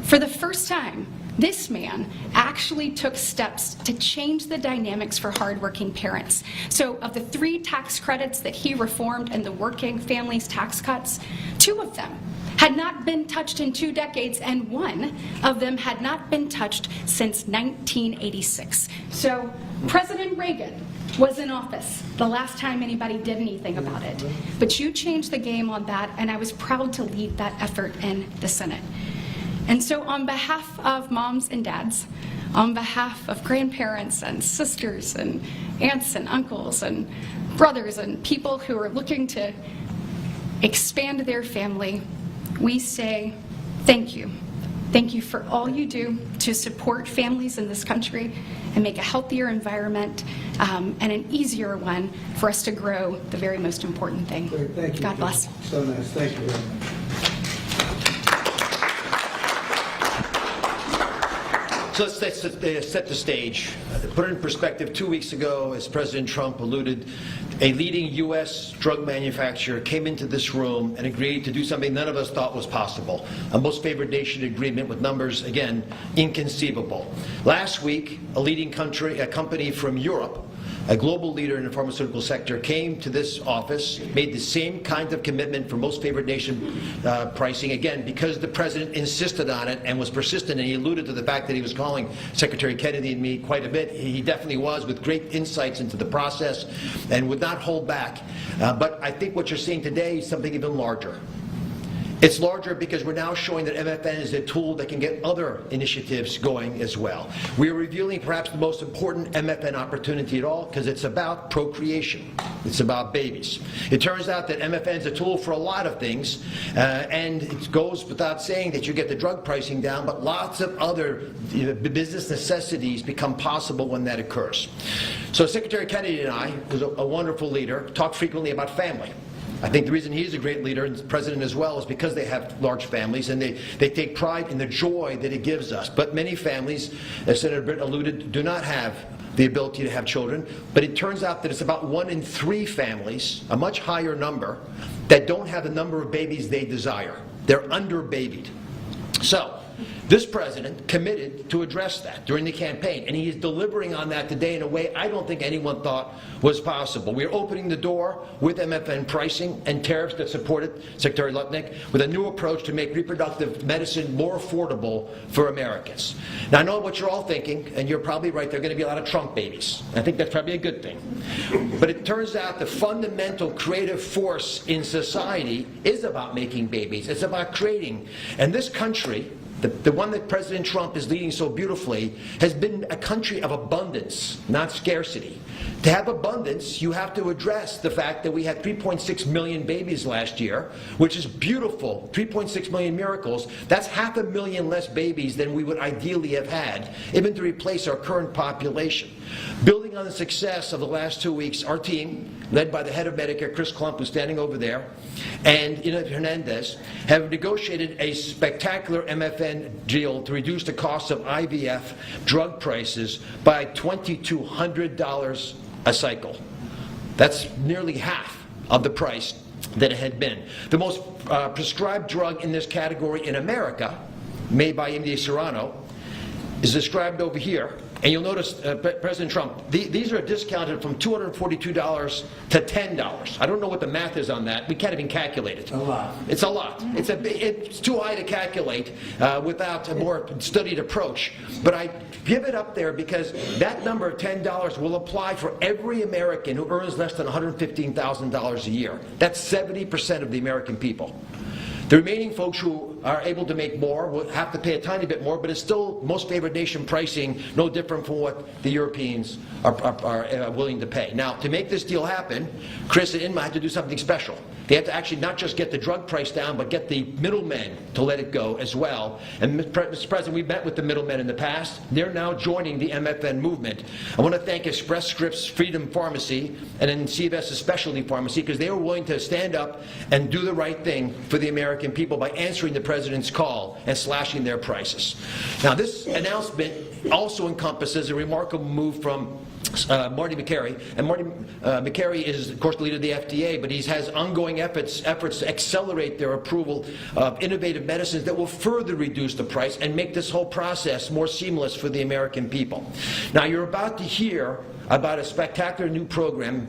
For the first time, this man actually took steps to change the dynamics for hardworking parents. So of the 3 tax credits that he reformed and the working families tax cuts, 2 of them had not been touched in 2 decades, and 1 of them had not been touched since 1986. So President Reagan was in office the last time anybody did anything about it. But you changed the game on that, and I was proud to lead that effort in the Senate. And so on behalf of moms and dads, on behalf of grandparents and sisters and aunts and uncles and brothers and people who are looking to expand their family, we say thank you. Thank you for all you do to support families in this country and make a healthier environment and an easier one for us to grow the very most important thing. Great, thank you. God bless. So nice. Thank you very much. So let's set the stage. Put it in perspective, 2 weeks ago, as President Trump alluded, a leading U.S. drug manufacturer came into this room and agreed to do something none of us thought was possible. A most favored nation agreement with numbers, again, inconceivable. Last week, a leading company from Europe, a global leader in the pharmaceutical sector, came to this office, made the same kind of commitment for most favored nation pricing, again, because the president insisted on it and was persistent, and he alluded to the fact that he was calling Secretary Kennedy and me quite a bit. He definitely was, with great insights into the process, and would not hold back. But I think what you're seeing today is something even larger. It's larger because we're now showing that MFN is a tool that can get other initiatives going as well. We are revealing perhaps the most important MFN opportunity at all, because it's about procreation. It's about babies. It turns out that MFN is a tool for a lot of things, and it goes without saying that you get the drug pricing down, but lots of other business necessities become possible when that occurs. So Secretary Kennedy and I, who's a wonderful leader, talk frequently about family. I think the reason he's a great leader, and president as well, is because they have large families and they take pride in the joy that it gives us. But many families, as Senator Britt alluded, do not have the ability to have children. But it turns out that it's about 1 in 3 families, a much higher number, that don't have the number of babies they desire. They're under-babied. So this president committed to address that during the campaign, and he is delivering on that today in a way I don't think anyone thought was possible. We are opening the door with MFN pricing and tariffs that support it, Secretary Lutnick, with a new approach to make reproductive medicine more affordable for Americans. Now, I know what you're all thinking, and you're probably right, there are going to be a lot of Trump babies. I think that's probably a good thing. But it turns out the fundamental creative force in society is about making babies. It's about creating. And this country the one that President Trump is leading so beautifully, has been a country of abundance, not scarcity. To have abundance, you have to address the fact that we had 3.6 million babies last year, which is beautiful. 3.6 million miracles. That's 500,000 less babies than we would ideally have had, even to replace our current population. Building on the success of the last 2 weeks, our team, led by the head of Medicare, Chris Klump, who's standing over there, and Ina Hernandez, have negotiated a spectacular MFN deal to reduce the cost of IVF drug prices by $2,200 a cycle. That's nearly half of the price that it had been. The most prescribed drug in this category in America, made by MD Serrano, is described over here. And you'll notice, President Trump, these are discounted from $242 to $10. I don't know what the math is on that. We can't even calculate it. A lot. It's a lot. It's too high to calculate without a more studied approach. But I give it up there because that number of $10 will apply for every American who earns less than $115,000 a year. That's 70% of the American people. The remaining folks who are able to make more will have to pay a tiny bit more, but it's still most favored nation pricing, no different from what the Europeans are willing to pay. Now, to make this deal happen, Chris and Inma had to do something special. They had to actually not just get the drug price down, but get the middlemen to let it go as well. And Mr. President, we've met with the middlemen in the past. They're now joining the MFN movement. I want to thank Express Scripts Freedom Pharmacy and then CVS's Specialty Pharmacy, because they were willing to stand up and do the right thing for the American people by answering the President's call and slashing their prices. Now, this announcement also encompasses a remarkable move from Marty Makary. And Marty Makary is, of course, the leader of the FDA, but he has ongoing efforts to accelerate their approval of innovative medicines that will further reduce the price and make this whole process more seamless for the American people. Now, you're about to hear about a spectacular new program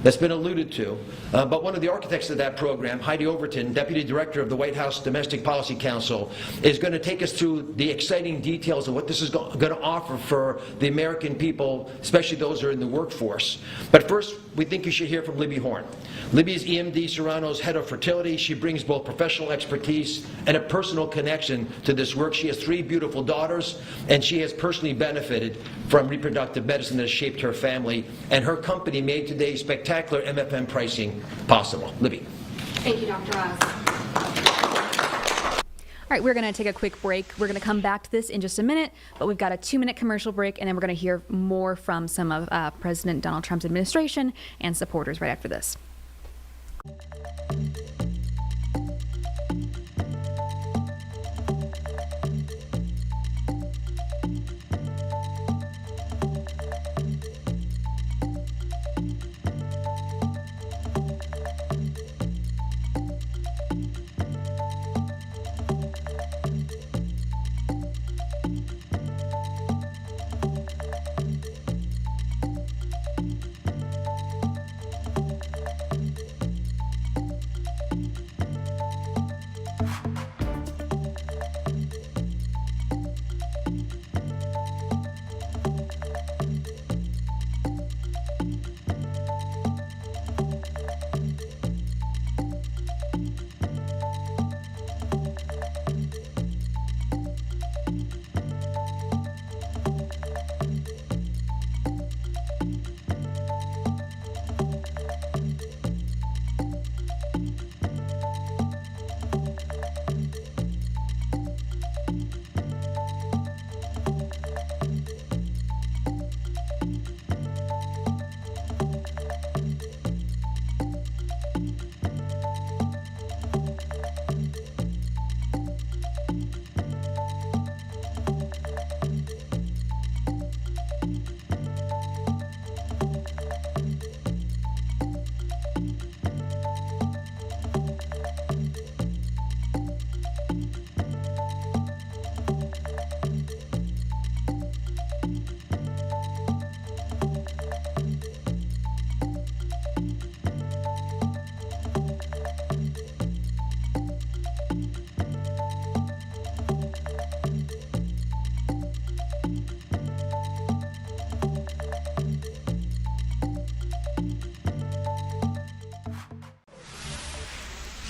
that's been alluded to, but one of the architects of that program, Heidi Overton, Deputy Director of the White House Domestic Policy Council, is going to take us through the exciting details of what this is going to offer for the American people, especially those who are in the workforce. But first, we think you should hear from Libby Horn. Libby is EMD Serrano's head of fertility. She brings both professional expertise and a personal connection to this work. She has 3 beautiful daughters, and she has personally benefited from reproductive medicine that has shaped her family, and her company made today's spectacular MFN pricing possible. Libby. Thank you, Dr. Oz. All right, we're going to take a quick break. We're going to come back to this in just a minute, but we've got a 2-minute commercial break, and then we're going to hear more from some of President Donald Trump's administration and supporters right after this.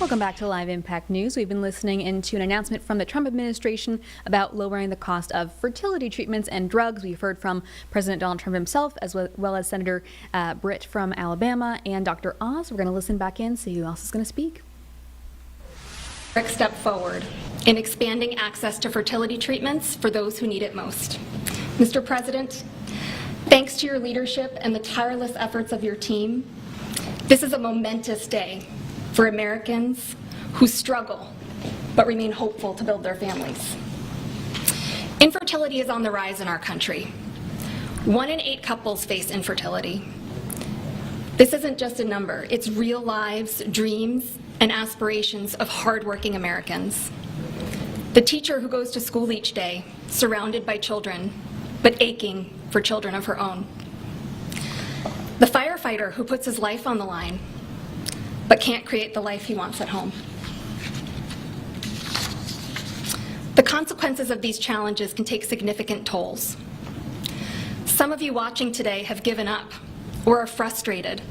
Welcome back to Live Impact News. We've been listening into an announcement from the Trump administration about lowering the cost of fertility treatments and drugs. We've heard from President Donald Trump himself, as well as Senator Britt from Alabama and Dr. Oz. We're going to listen back in, see who else is going to speak. Next step forward in expanding access to fertility treatments for those who need it most. Mr. President, thanks to your leadership and the tireless efforts of your team, this is a momentous day for Americans who struggle but remain hopeful to build their families. Infertility is on the rise in our country. 1 in 8 couples face infertility. This isn't just a number, it's real lives, dreams, and aspirations of hardworking Americans. The teacher who goes to school each day, surrounded by children, but aching for children of her own. The firefighter who puts his life on the line, but can't create the life he wants at home. The consequences of these challenges can take significant tolls. Some of you watching today have given up or are frustrated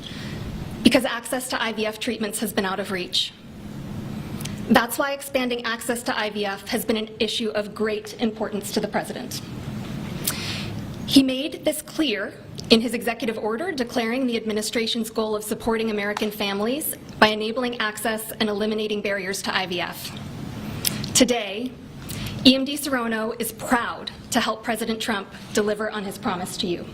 because access to IVF treatments has been out of reach. That's why expanding access to IVF has been an issue of great importance to the President. He made this clear in his executive order declaring the administration's goal of supporting American families by enabling access and eliminating barriers to IVF. Today, EMD Serrano is proud to help President Trump deliver on his promise to you.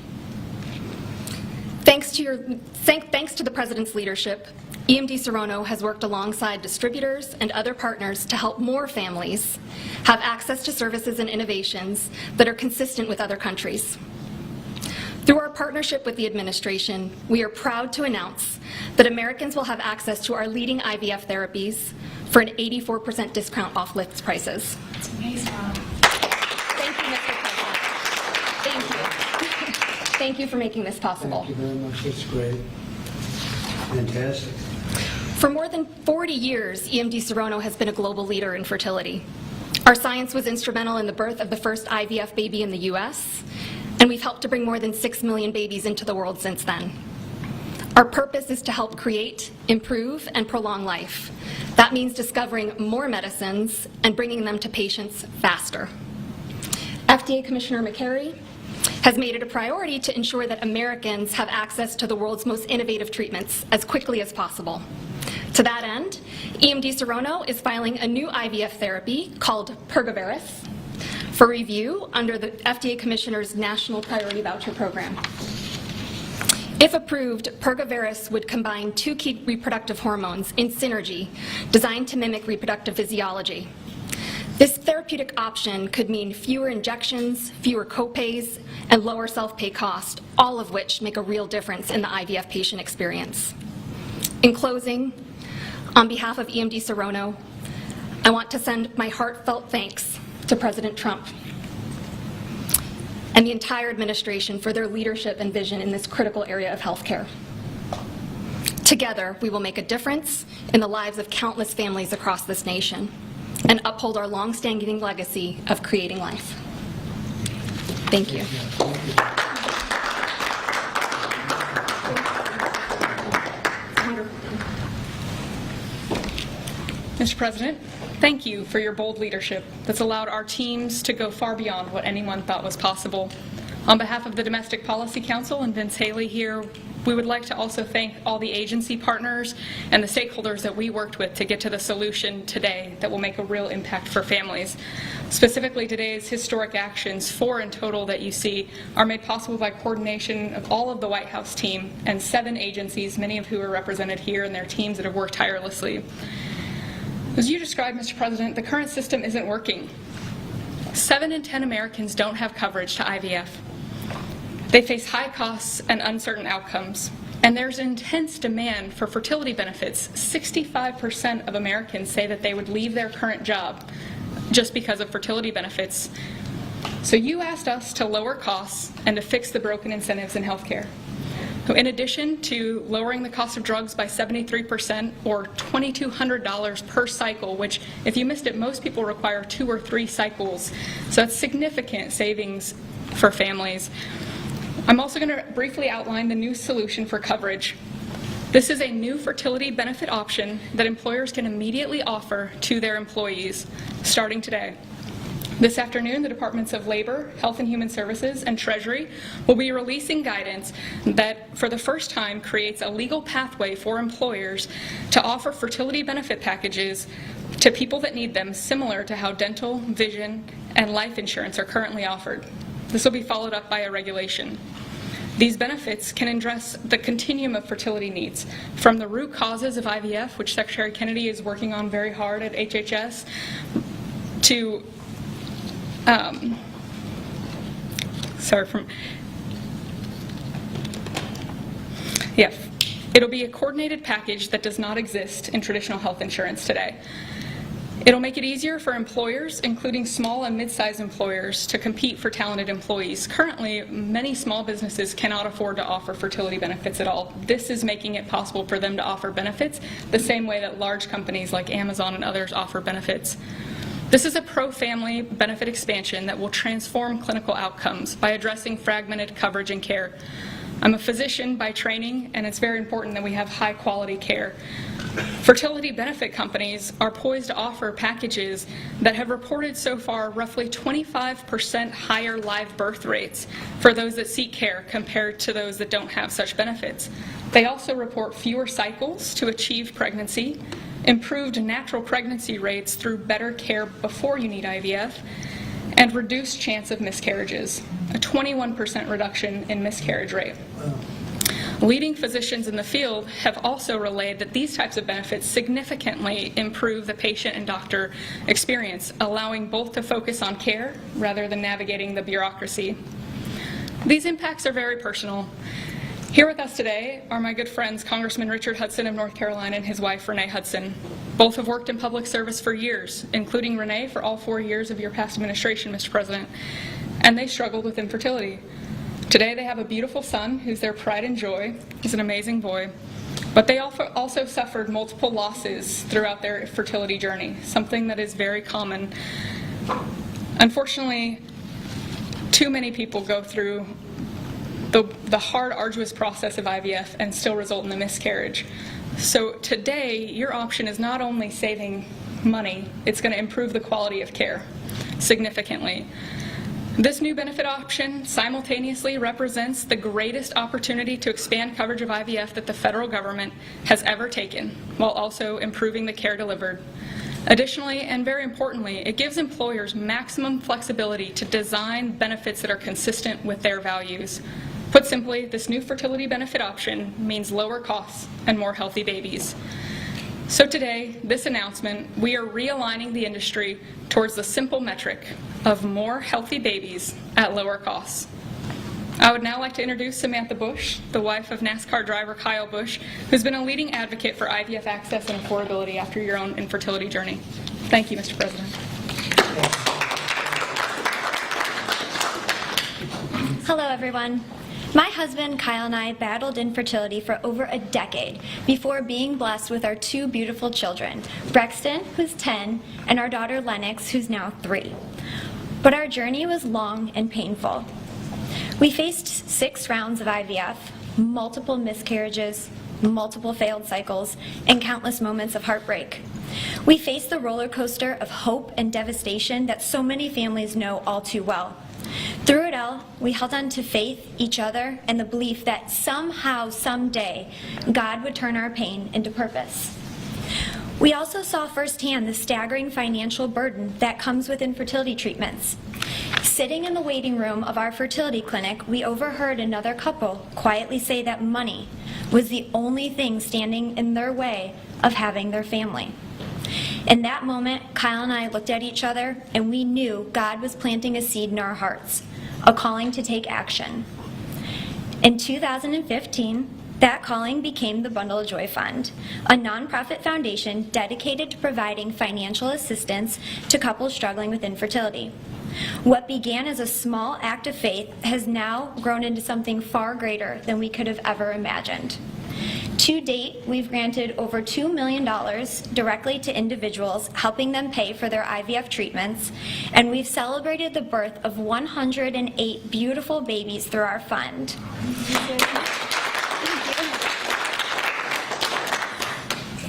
Thanks to the President's leadership, EMD Serrano has worked alongside distributors and other partners to help more families have access to services and innovations that are consistent with other countries. Through our partnership with the administration, we are proud to announce that Americans will have access to our leading IVF therapies for an 84% discount off list prices. That's amazing. Thank you, Mr. President. Thank you. Thank you for making this possible. Thank you very much. That's great. Fantastic. For more than 40 years, EMD Serrano has been a global leader in fertility. Our science was instrumental in the birth of the first IVF baby in the U.S., and we've helped to bring more than 6 million babies into the world since then. Our purpose is to help create, improve, and prolong life. That means discovering more medicines and bringing them to patients faster. FDA Commissioner McCary has made it a priority to ensure that Americans have access to the world's most innovative treatments as quickly as possible. To that end, EMD Serrano is filing a new IVF therapy called Pergoveris for review under the FDA Commissioner's National Priority Voucher Program. If approved, Pergoveris would combine 2 key reproductive hormones in synergy designed to mimic reproductive physiology. This therapeutic option could mean fewer injections, fewer copays, and lower self-pay cost, all of which make a real difference in the IVF patient experience. In closing, on behalf of EMD Serrano, I want to send my heartfelt thanks to President Trump and the entire administration for their leadership and vision in this critical area of healthcare. Together, we will make a difference in the lives of countless families across this nation and uphold our long-standing legacy of creating life. Thank you. Mr. President, thank you for your bold leadership that's allowed our teams to go far beyond what anyone thought was possible. On behalf of the Domestic Policy Council and Vince Haley here, we would like to also thank all the agency partners and the stakeholders that we worked with to get to the solution today that will make a real impact for families. Specifically, today's historic actions, 4 in total that you see, are made possible by coordination of all of the White House team and 7 agencies, many of who are represented here, and their teams that have worked tirelessly. As you described, Mr. President, the current system isn't working. 7 in 10 Americans don't have coverage to IVF. They face high costs and uncertain outcomes. And there's intense demand for fertility benefits. 65% of Americans say that they would leave their current job just because of fertility benefits. So you asked us to lower costs and to fix the broken incentives in healthcare. So in addition to lowering the cost of drugs by 73% or $2,200 per cycle, which if you missed it, most people require 2 or 3 cycles. So that's significant savings for families. I'm also going to briefly outline the new solution for coverage. This is a new fertility benefit option that employers can immediately offer to their employees starting today. This afternoon, the Departments of Labor, Health and Human Services, and Treasury will be releasing guidance that, for the first time, creates a legal pathway for employers to offer fertility benefit packages to people that need them, similar to how dental, vision, and life insurance are currently offered. This will be followed up by a regulation. These benefits can address the continuum of fertility needs, from the root causes of IVF, which Secretary Kennedy is working on very hard at HHS, to it'll be a coordinated package that does not exist in traditional health insurance today. It'll make it easier for employers, including small and mid-sized employers, to compete for talented employees. Currently, many small businesses cannot afford to offer fertility benefits at all. This is making it possible for them to offer benefits the same way that large companies like Amazon and others offer benefits. This is a pro-family benefit expansion that will transform clinical outcomes by addressing fragmented coverage and care. I'm a physician by training, and it's very important that we have high-quality care. Fertility benefit companies are poised to offer packages that have reported so far roughly 25% higher live birth rates for those that seek care compared to those that don't have such benefits. They also report fewer cycles to achieve pregnancy, improved natural pregnancy rates through better care before you need IVF, and reduced chance of miscarriages, a 21% reduction in miscarriage rate. Leading physicians in the field have also relayed that these types of benefits significantly improve the patient and doctor experience, allowing both to focus on care rather than navigating the bureaucracy. These impacts are very personal. Here with us today are my good friends, Congressman Richard Hudson of North Carolina and his wife, Renee Hudson. Both have worked in public service for years, including Renee for all 4 years of your past administration, Mr. President, and they struggled with infertility. Today they have a beautiful son who's their pride and joy. He's an amazing boy. But they also suffered multiple losses throughout their fertility journey, something that is very common. Unfortunately, too many people go through the hard, arduous process of IVF and still result in a miscarriage. So today, your option is not only saving money, it's going to improve the quality of care significantly. This new benefit option simultaneously represents the greatest opportunity to expand coverage of IVF that the federal government has ever taken, while also improving the care delivered. Additionally, and very importantly, it gives employers maximum flexibility to design benefits that are consistent with their values. Put simply, this new fertility benefit option means lower costs and more healthy babies. So today, this announcement, we are realigning the industry towards the simple metric of more healthy babies at lower costs. I would now like to introduce Samantha Bush, the wife of NASCAR driver Kyle Busch, who's been a leading advocate for IVF access and affordability after your own infertility journey. Thank you, Mr. President. Hello, everyone. My husband, Kyle, and I battled infertility for over a decade before being blessed with our 2 beautiful children, Brexton, who's 10, and our daughter, Lennox, who's now 3. But our journey was long and painful. We faced 6 rounds of IVF, multiple miscarriages, multiple failed cycles, and countless moments of heartbreak. We faced the roller coaster of hope and devastation that so many families know all too well. Through it all, we held on to faith, each other, and the belief that somehow, someday, God would turn our pain into purpose. We also saw firsthand the staggering financial burden that comes with infertility treatments. Sitting in the waiting room of our fertility clinic, we overheard another couple quietly say that money was the only thing standing in their way of having their family. In that moment, Kyle and I looked at each other, and we knew God was planting a seed in our hearts, a calling to take action. In 2015, that calling became the Bundle of Joy Fund, a nonprofit foundation dedicated to providing financial assistance to couples struggling with infertility. What began as a small act of faith has now grown into something far greater than we could have ever imagined. To date, we've granted over $2 million directly to individuals, helping them pay for their IVF treatments, and we've celebrated the birth of 108 beautiful babies through our fund.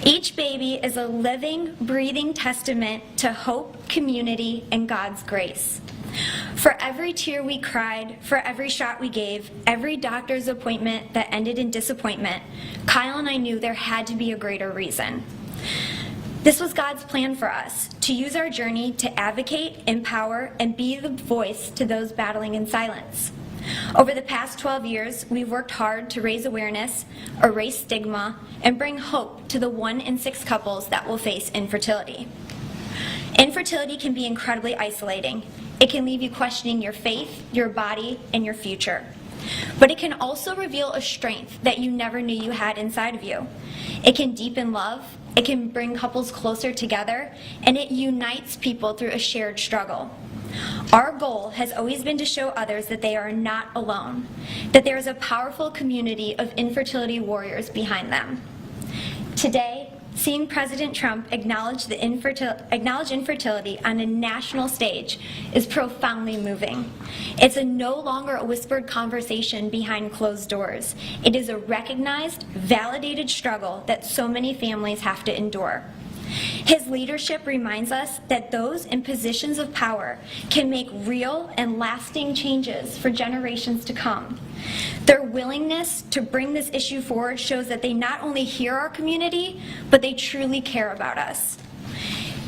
Each baby is a living, breathing testament to hope, community, and God's grace. For every tear we cried, for every shot we gave, every doctor's appointment that ended in disappointment, Kyle and I knew there had to be a greater reason. This was God's plan for us, to use our journey to advocate, empower, and be the voice to those battling in silence. Over the past 12 years, we've worked hard to raise awareness, erase stigma, and bring hope to the 1 in 6 couples that will face infertility. Infertility can be incredibly isolating. It can leave you questioning your faith, your body, and your future. But it can also reveal a strength that you never knew you had inside of you. It can deepen love, it can bring couples closer together, and it unites people through a shared struggle. Our goal has always been to show others that they are not alone, that there is a powerful community of infertility warriors behind them. Today, seeing President Trump acknowledge infertility on a national stage is profoundly moving. It's no longer a whispered conversation behind closed doors. It is a recognized, validated struggle that so many families have to endure. His leadership reminds us that those in positions of power can make real and lasting changes for generations to come. Their willingness to bring this issue forward shows that they not only hear our community, but they truly care about us.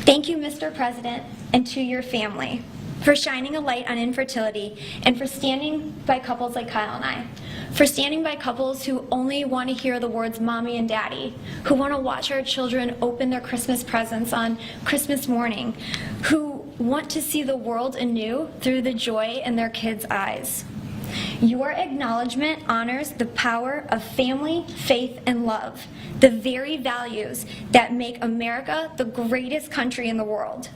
Thank you, Mr. President, and to your family, for shining a light on infertility and for standing by couples like Kyle and I. For standing by couples who only want to hear the words mommy and daddy, who want to watch our children open their Christmas presents on Christmas morning, who want to see the world anew through the joy in their kids' eyes. Your acknowledgement honors the power of family, faith, and love, the very values that make America the greatest country in the world.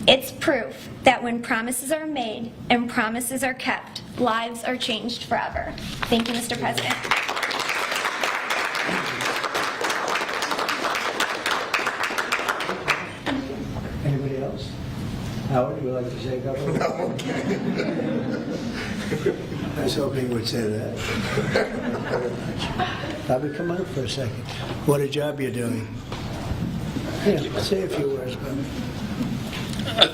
It's proof that when promises are made and promises are kept, lives are changed forever. Thank you, Mr. President. Anybody else? Howard, would you like to say a couple? No. I was hoping you would say that. Bobby, come on up for a second. What a job you're doing. Yeah, say a few words, Bobby.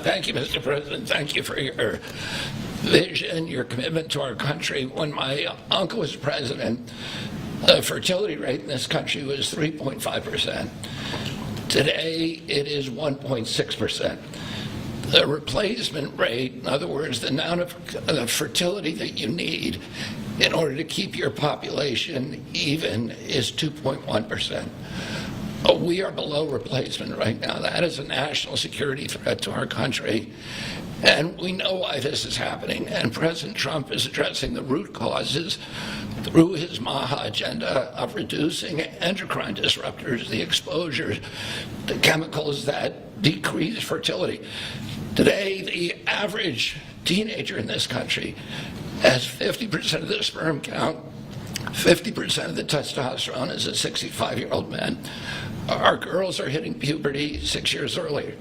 Thank you, Mr. President. Thank you for your vision, your commitment to our country. When my uncle was president, the fertility rate in this country was 3.5%. Today, it is 1.6%. The replacement rate, in other words, the amount of fertility that you need in order to keep your population even, is 2.1%. We are below replacement right now. That is a national security threat to our country. And we know why this is happening. And President Trump is addressing the root causes through his MAHA agenda of reducing endocrine disruptors, the exposure to chemicals that decrease fertility. Today, the average teenager in this country has 50% of the sperm count, 50% of the testosterone as a 65-year-old man. Our girls are hitting puberty 6 years earlier.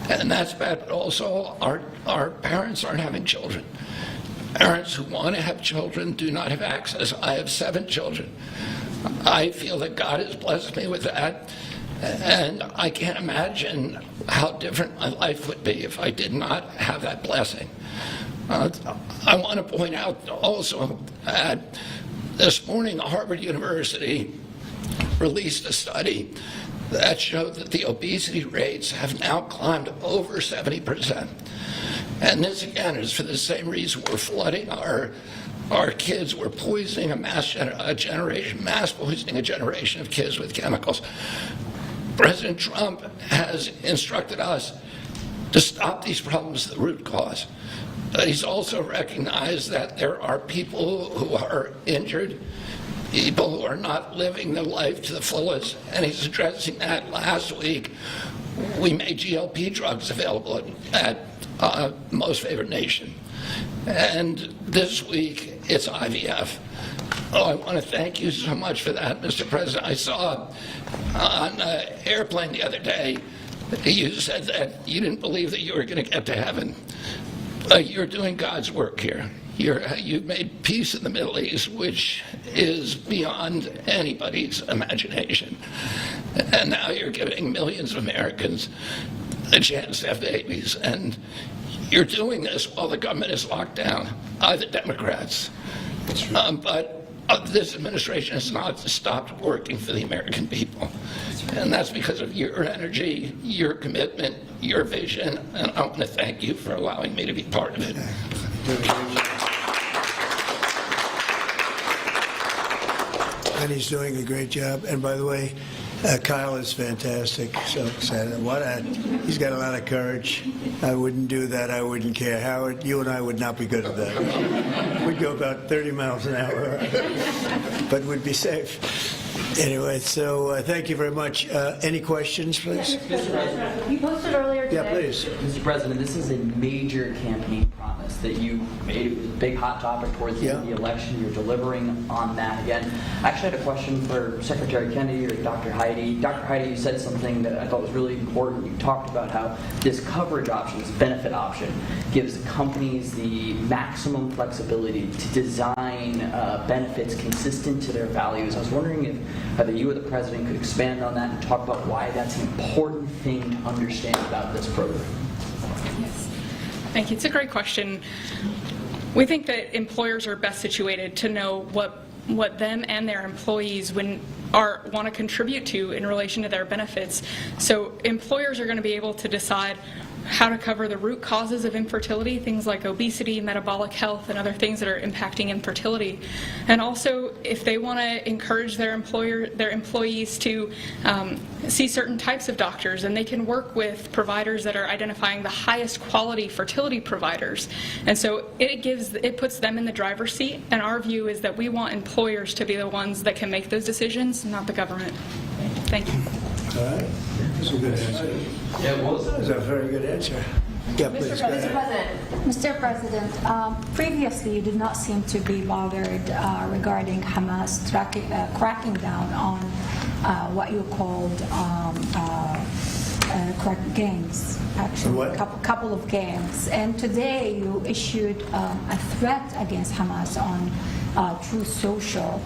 And that's bad, but also our parents aren't having children. Parents who want to have children do not have access. I have 7 children. I feel that God has blessed me with that, and I can't imagine how different my life would be if I did not have that blessing. I want to point out also that this morning Harvard University released a study that showed that the obesity rates have now climbed over 70%. And this, again, is for the same reason we're flooding our kids. We're poisoning mass poisoning a generation of kids with chemicals. President Trump has instructed us to stop these problems at the root cause. But he's also recognized that there are people who are injured, people who are not living their life to the fullest, and he's addressing that. Last week, we made GLP drugs available at Most Favored Nation. And this week, it's IVF. Oh, I want to thank you so much for that, Mr. President. I saw on an airplane the other day, you said that you didn't believe that you were going to get to heaven. You're doing God's work here. You've made peace in the Middle East, which is beyond anybody's imagination. And now you're giving millions of Americans a chance to have babies. And you're doing this while the government is locked down by the Democrats. But this administration has not stopped working for the American people. And that's because of your energy, your commitment, your vision. And I want to thank you for allowing me to be part of it. And he's doing a great job. And by the way, Kyle is fantastic. So excited. He's got a lot of courage. I wouldn't do that. I wouldn't care. Howard, you and I would not be good at that. We'd go about 30 miles an hour, but we'd be safe. Anyway, so thank you very much. Any questions, please? Mr. President, you posted earlier today. Yeah, please. Mr. President, this is a major campaign promise that you made. It was a big hot topic towards the end of the election. You're delivering on that again. I actually had a question for Secretary Kennedy or Dr. Heidi. Dr. Heidi, you said something that I thought was really important. You talked about how this coverage option, this benefit option, gives companies the maximum flexibility to design benefits consistent to their values. I was wondering if either you or the President could expand on that and talk about why that's an important thing to understand about this program. Yes. Thank you. It's a great question. We think that employers are best situated to know what them and their employees want to contribute to in relation to their benefits. So employers are going to be able to decide how to cover the root causes of infertility, things like obesity, metabolic health, and other things that are impacting infertility. And also, if they want to encourage their employees to see certain types of doctors, and they can work with providers that are identifying the highest quality fertility providers. And so it puts them in the driver's seat, and our view is that we want employers to be the ones that can make those decisions, not the government. Thank you. All right. That's a good answer. Yeah, it was. That was a very good answer. Yeah, please. Mr. President, previously you did not seem to be bothered regarding Hamas cracking down on what you called gangs. Actually, a couple of gangs. And today you issued a threat against Hamas on Truth Social.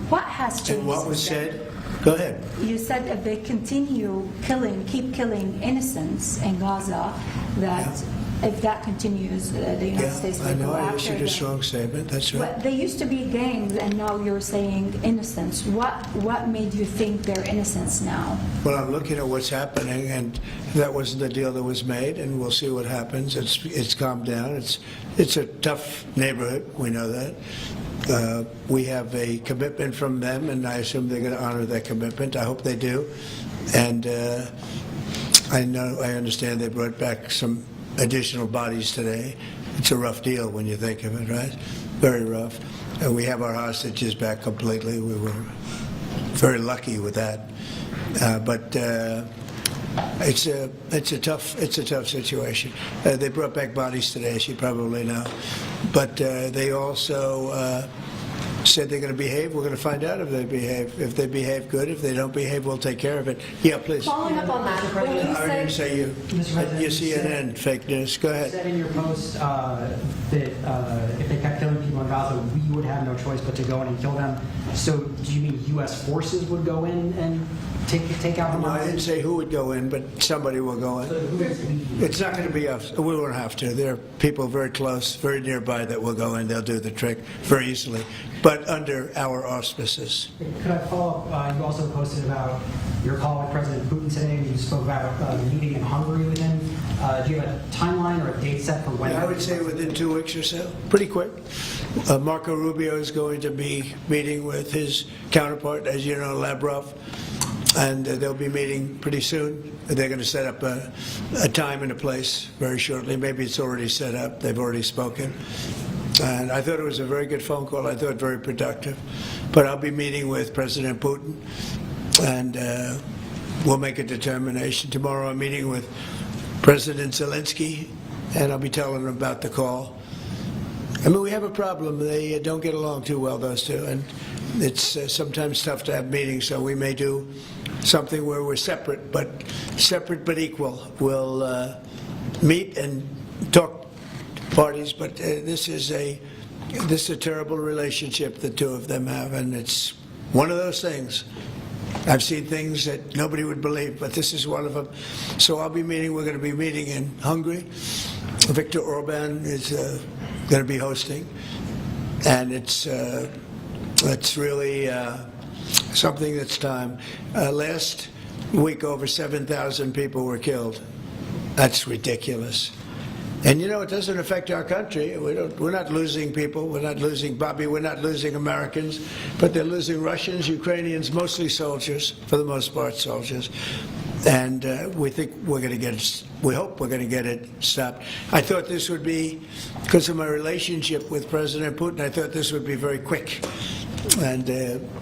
What has changed? And what was said? Go ahead. You said if they continue keep killing innocents in Gaza, that if that continues, the United States will go after them. I know I issued a strong statement. That's right. But they used to be gangs, and now you're saying innocents. What made you think they're innocents now? Well, I'm looking at what's happening, and that wasn't the deal that was made, and we'll see what happens. It's calmed down. It's a tough neighborhood. We know that. We have a commitment from them, and I assume they're going to honor that commitment. I hope they do. And I understand they brought back some additional bodies today. It's a rough deal when you think of it, right? Very rough. And we have our hostages back completely. We were very lucky with that. But it's a tough situation. They brought back bodies today, as you probably know. But they also said they're going to behave. We're going to find out if they behave. If they behave good, if they don't behave, we'll take care of it. Yeah, please. Following up on that, I didn't say you. You CNN fake news. Go ahead. You said in your post that if they kept killing people in Gaza, we would have no choice but to go in and kill them. So do you mean U.S. forces would go in and take out Hamas? No, I didn't say who would go in, but somebody will go in. It's not going to be us. We won't have to. There are people very close, very nearby that will go in. They'll do the trick very easily, but under our auspices. Could I follow up? You also posted about your call with President Putin today, and you spoke about the meeting in Hungary with him. Do you have a timeline or a date set for when? Yeah, I would say within 2 weeks or so. Pretty quick. Marco Rubio is going to be meeting with his counterpart, as you know, Lavrov. And they'll be meeting pretty soon. They're going to set up a time and a place very shortly. Maybe it's already set up. They've already spoken. And I thought it was a very good phone call. I thought very productive. But I'll be meeting with President Putin, and we'll make a determination. Tomorrow I'm meeting with President Zelensky, and I'll be telling him about the call. I mean, we have a problem. They don't get along too well, those two. And it's sometimes tough to have meetings, so we may do something where we're separate but equal. We'll meet and talk parties, but this is a terrible relationship the two of them have, and it's one of those things. I've seen things that nobody would believe, but this is one of them. So we're going to be meeting in Hungary. Viktor Orban is going to be hosting, and it's really something that's time. Last week, over 7,000 people were killed. That's ridiculous. And you know, it doesn't affect our country. We're not losing people. We're not losing Bobby. We're not losing Americans. But they're losing Russians, Ukrainians, mostly soldiers, for the most part, soldiers. And we think we're going to get it. We hope we're going to get it stopped. I thought this would be, because of my relationship with President Putin, I thought this would be very quick. And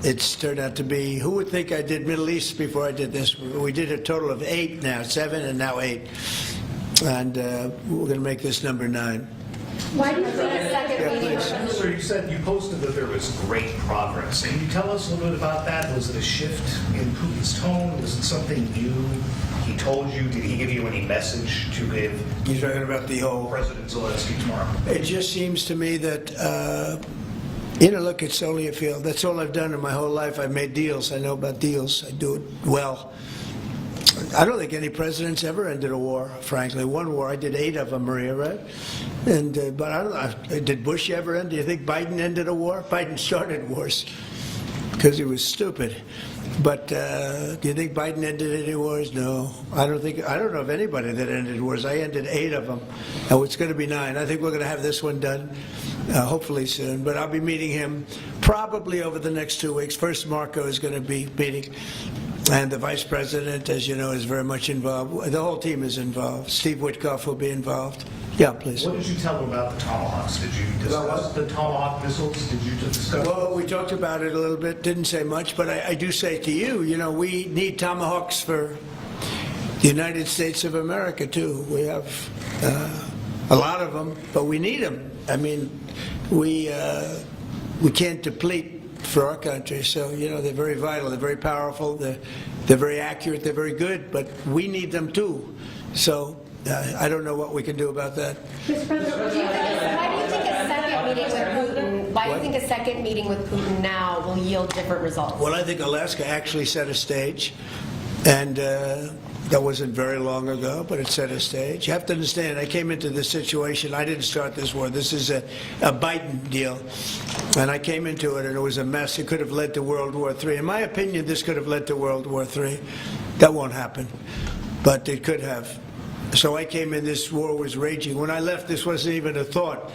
it's turned out to be, who would think I did Middle East before I did this? We did a total of 8 now, 7 and now 8. And we're going to make this number 9. Why do you think a second meeting? Sir, you said you posted that there was great progress. Can you tell us a little bit about that? Was it a shift in Putin's tone? Was it something new he told you? Did he give you any message to give? You're talking about the whole President Zelensky tomorrow. It just seems to me that, look, it's only a field. That's all I've done in my whole life. I've made deals. I know about deals. I do it well. I don't think any president's ever ended a war, frankly. One war, I did 8 of them, Maria, right? And but I don't know, did Bush ever end? Do you think Biden ended a war? Biden started wars because he was stupid. But do you think Biden ended any wars? No. I don't know of anybody that ended wars. I ended 8 of them. And it's going to be 9. I think we're going to have this one done hopefully soon. But I'll be meeting him probably over the next 2 weeks. First, Marco is going to be meeting. And the vice president, as you know, is very much involved. The whole team is involved. Steve Witkoff will be involved. Yeah, please. What did you tell them about the Tomahawks? Did you discuss the Tomahawk missiles? Did you discuss? Well, we talked about it a little bit. Didn't say much, but I do say to you, we need Tomahawks for the United States of America, too. We have a lot of them, but we need them. I mean, we can't deplete for our country. So, they're very vital, they're very powerful, they're very accurate, they're very good, but we need them too. So, I don't know what we can do about that. Mr. President, why do you think a second meeting with Putin now will yield different results? Well, I think Alaska actually set a stage, and that wasn't very long ago, but it set a stage. You have to understand, I came into this situation, I didn't start this war. This is a Biden deal. And I came into it, and it was a mess. It could have led to World War III. In my opinion, this could have led to World War III. That won't happen, but it could have. So I came in, this war was raging. When I left, this wasn't even a thought.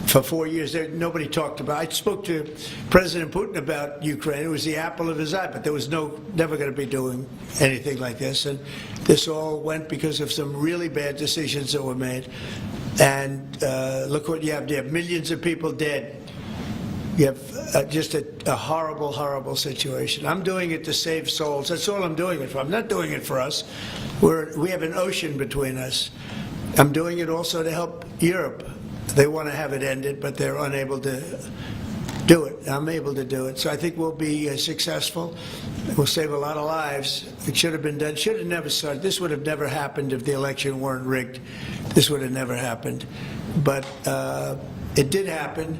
For 4 years, nobody talked about it. I spoke to President Putin about Ukraine. It was the apple of his eye, but there was never going to be doing anything like this. And this all went because of some really bad decisions that were made. And look what you have. You have millions of people dead. You have just a horrible, horrible situation. I'm doing it to save souls. That's all I'm doing it for. I'm not doing it for us. We have an ocean between us. I'm doing it also to help Europe. They want to have it ended, but they're unable to do it. I'm able to do it. So I think we'll be successful. We'll save a lot of lives. It should have been done. Should have never started. This would have never happened if the election weren't rigged. This would have never happened. But it did happen,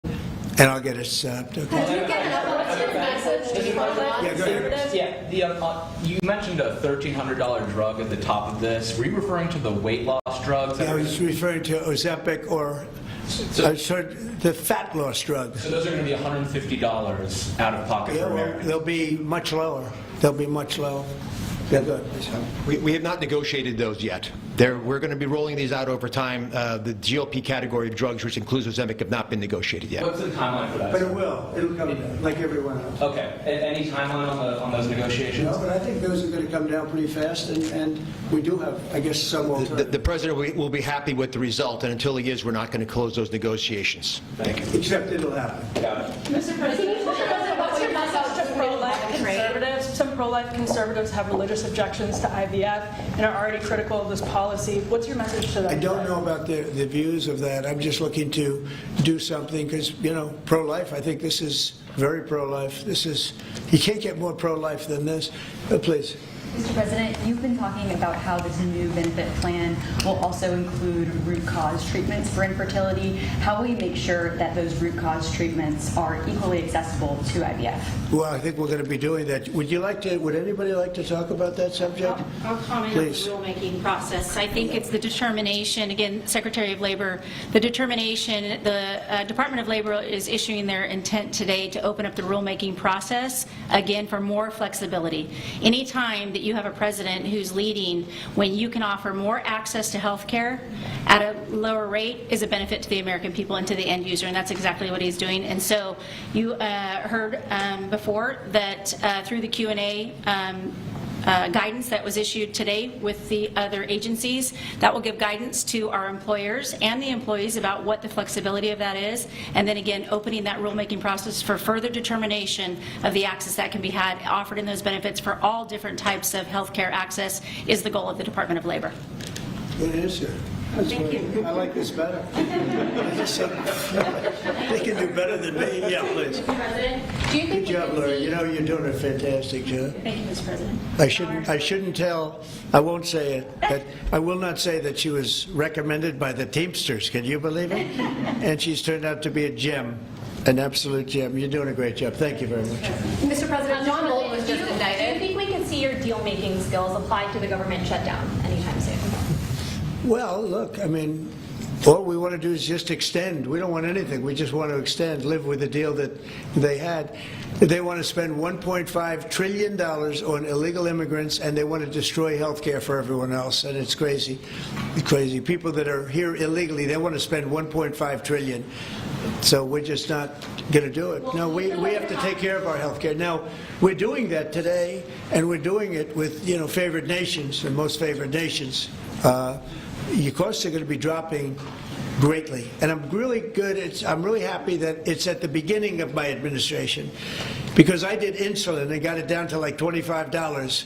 and I'll get it stopped. Okay. Have you given up on your message to Yeah, go ahead. Yeah, you mentioned a $1,300 drug at the top of this. Were you referring to the weight loss drugs? Yeah, I was referring to Ozempic or the fat loss drug. So those are going to be $150 out of pocket for Americans? They'll be much lower. They'll be much lower. Yeah, go ahead. We have not negotiated those yet. We're going to be rolling these out over time. The GLP category of drugs, which includes Ozempic, have not been negotiated yet. What's the timeline for that? But it will. It'll come down, like everyone else. Okay. Any timeline on those negotiations? No, but I think those are going to come down pretty fast, and we do have, I guess, some alternative. The President will be happy with the result, and until he is, we're not going to close those negotiations. Thank you. Except it'll happen. Got it. Mr. President, what's your message to pro-life conservatives? Some pro-life conservatives have religious objections to IVF and are already critical of this policy. What's your message to them? I don't know about the views of that. I'm just looking to do something because, pro-life, I think this is very pro-life. You can't get more pro-life than this. Please. Mr. President, you've been talking about how this new benefit plan will also include root cause treatments for infertility. How will you make sure that those root cause treatments are equally accessible to IVF? Well, I think we're going to be doing that. Would anybody like to talk about that subject? I'll comment Please. on the rulemaking process. I think it's the determination, again, Secretary of Labor, the determination, the Department of Labor is issuing their intent today to open up the rulemaking process, again, for more flexibility. Anytime that you have a president who's leading when you can offer more access to health care at a lower rate is a benefit to the American people and to the end user, and that's exactly what he's doing. And so you heard before that through the Q&A guidance that was issued today with the other agencies, that will give guidance to our employers and the employees about what the flexibility of that is, and then again opening that rulemaking process for further determination of the access that can be had offered in those benefits for all different types of health care access is the goal of the Department of Labor. Good answer. Thank you. I like this better. They can do better than me. Yeah, please. Mr. President, do you think Good job, Laura. You know you're doing a fantastic job. Thank you, Mr. President. I shouldn't tell. I won't say it. But I will not say that she was recommended by the Teamsters. Can you believe it? And she's turned out to be a gem, an absolute gem. You're doing a great job. Thank you very much. Mr. President, John Bolton was just indicted. Do you think we can see your deal-making skills applied to the government shutdown anytime soon? Well, look, I mean, all we want to do is just extend. We don't want anything. We just want to extend, live with the deal that they had. They want to spend $1.5 trillion on illegal immigrants, and they want to destroy health care for everyone else, and it's crazy. It's crazy. People that are here illegally, they want to spend $1.5 trillion. So we're just not going to do it. No, we have to take care of our health care. Now, we're doing that today, and we're doing it with, favored nations, the most favored nations. Your costs are going to be dropping greatly. And I'm really happy that it's at the beginning of my administration, because I did insulin and got it down to like $25,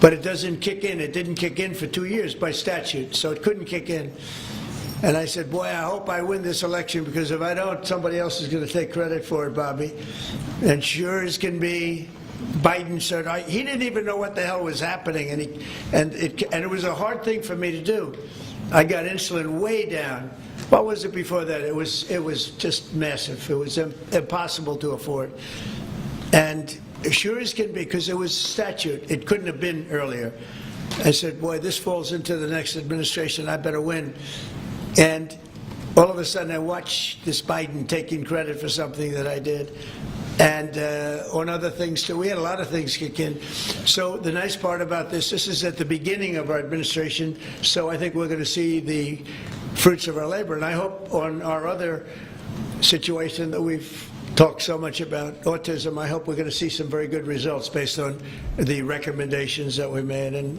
but it doesn't kick in. It didn't kick in for 2 years by statute, so it couldn't kick in. And I said, boy, I hope I win this election, because if I don't, somebody else is going to take credit for it, Bobby. And sure as can be, Biden said he didn't even know what the hell was happening, and it was a hard thing for me to do. I got insulin way down. What was it before that? It was just massive. It was impossible to afford. And sure as can be, because it was statute, it couldn't have been earlier. I said, boy, this falls into the next administration. I better win. And all of a sudden, I watched this Biden taking credit for something that I did. And on other things, too. We had a lot of things kick in. So the nice part about this is at the beginning of our administration, so I think we're going to see the fruits of our labor. And I hope on our other situation that we've talked so much about, autism, I hope we're going to see some very good results based on the recommendations that we made. And,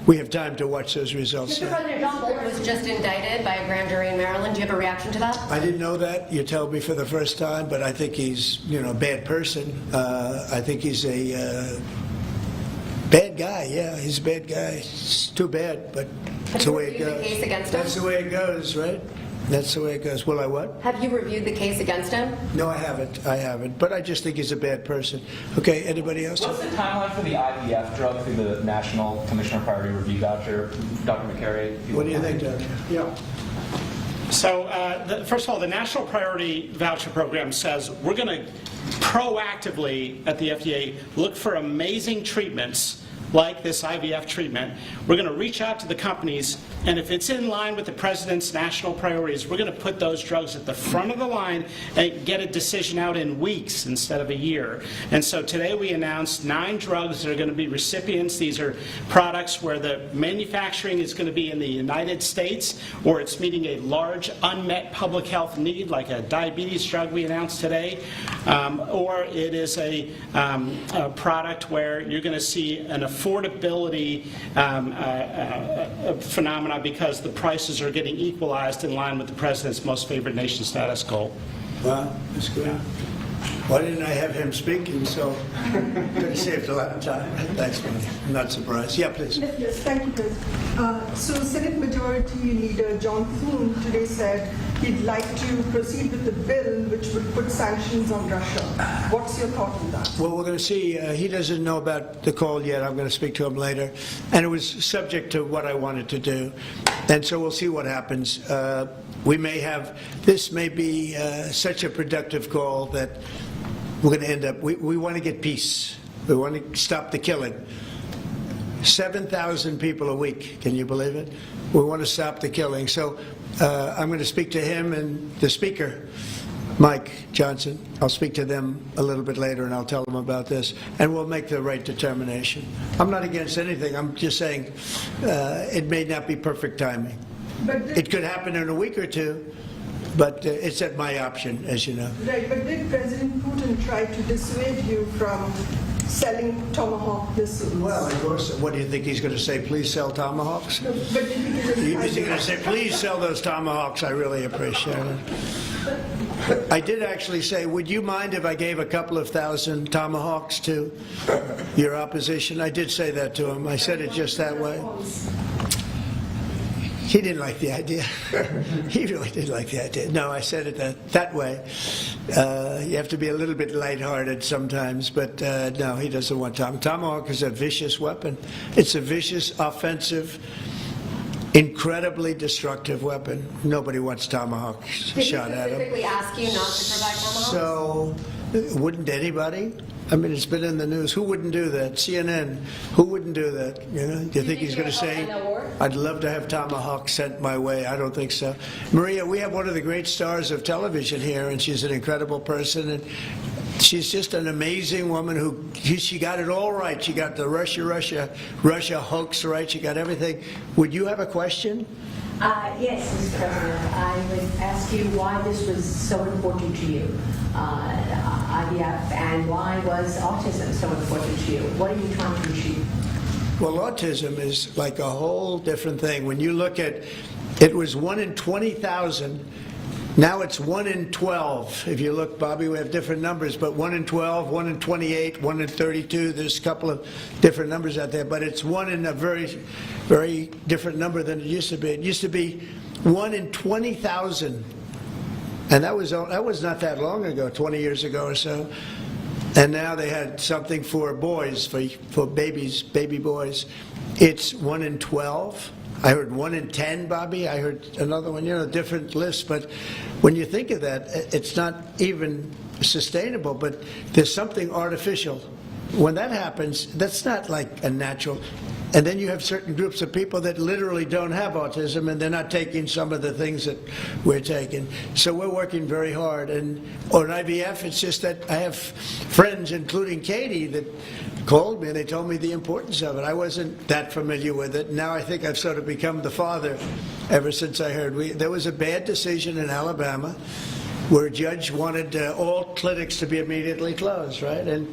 we have time to watch those results. Mr. President, John Bolton was just indicted by a grand jury in Maryland. Do you have a reaction to that? I didn't know that. You told me for the first time, but I think he's, a bad person. I think he's a bad guy. Yeah, he's a bad guy. It's too bad, but that's the way it goes. Have you reviewed the case against him? That's the way it goes, right? That's the way it goes. Will I what? Have you reviewed the case against him? No, I haven't. But I just think he's a bad person. Okay, anybody else? What's the timeline for the IVF drug through the National Commissioner Priority Review Voucher? Dr. McCary? What do you think, Doctor? Yeah. So, first of all, the National Priority Voucher Program says we're going to proactively, at the FDA, look for amazing treatments like this IVF treatment. We're going to reach out to the companies, and if it's in line with the President's national priorities, we're going to put those drugs at the front of the line and get a decision out in weeks instead of a year. And so today we announced 9 drugs that are going to be recipients. These are products where the manufacturing is going to be in the United States, or it's meeting a large unmet public health need, like a diabetes drug we announced today, or it is a product where you're going to see an affordability phenomena because the prices are getting equalized in line with the President's most favored nation status goal. Wow, that's good. Why didn't I have him speaking? So could have saved a lot of time. That's funny. I'm not surprised. Yeah, please. Yes, thank you, President. So Senate Majority Majority Leader John Thune today said he'd like to proceed with the bill which would put sanctions on Russia. What's your thought on that? Well, we're going to see. He doesn't know about the call yet. I'm going to speak to him later. And it was subject to what I wanted to do. And so we'll see what happens. This may be such a productive call that we're going to end up, we want to get peace. We want to stop the killing. 7,000 people a week, can you believe it? We want to stop the killing. So I'm going to speak to him and the Speaker, Mike Johnson. I'll speak to them a little bit later and I'll tell them about this. And we'll make the right determination. I'm not against anything. I'm just saying it may not be perfect timing. It could happen in a week or two, but it's at my option, as you know. Right, but did President Putin try to dissuade you from selling Tomahawk missiles? Well, of course. What do you think he's going to say? Please sell Tomahawks? No, but did he Is he going to say, please sell those Tomahawks? I really appreciate it. I did actually say, would you mind if I gave a couple of thousand Tomahawks to your opposition? I did say that to him. I said it just that way. He didn't like the idea. He really didn't like the idea. No, I said it that way. You have to be a little bit lighthearted sometimes, but no, he doesn't want Tomahawk is a vicious weapon. It's a vicious, offensive, incredibly destructive weapon. Nobody wants Tomahawk shot at them. Did he specifically ask you not to provide Tomahawks? So, wouldn't anybody? I mean, it's been in the news. Who wouldn't do that? CNN. Who wouldn't do that? You know? Do you think he's going to say, I'd love to have Tomahawk sent my way? I don't think so. Maria, we have one of the great stars of television here, and she's an incredible person. And she's just an amazing woman who, she got it all right. She got the Russia hoax right. She got everything. Would you have a question? Yes, Mr. President. I would ask you why this was so important to you, IVF, and why was autism so important to you? What are you trying to achieve? Well, autism is like a whole different thing. When you look at, it was 1 in 20,000. Now it's 1 in 12. If you look, Bobby, we have different numbers, but 1 in 12, 1 in 28, 1 in 32. There's a couple of different numbers out there, but it's 1 in a very, very different number than it used to be. It used to be 1 in 20,000, and that was not that long ago, 20 years ago or so. And now they had something for boys, for babies, baby boys. It's 1 in 12. I heard 1 in 10, Bobby. I heard another one, you know, different lists. But when you think of that, it's not even sustainable, but there's something artificial. When that happens, that's not like a natural. And then you have certain groups of people that literally don't have autism, and they're not taking some of the things that we're taking. So we're working very hard. And on IVF, it's just that I have friends, including Katie, that called me and they told me the importance of it. I wasn't that familiar with it. Now I think I've sort of become the father ever since I heard. There was a bad decision in Alabama where a judge wanted all clinics to be immediately closed, right? And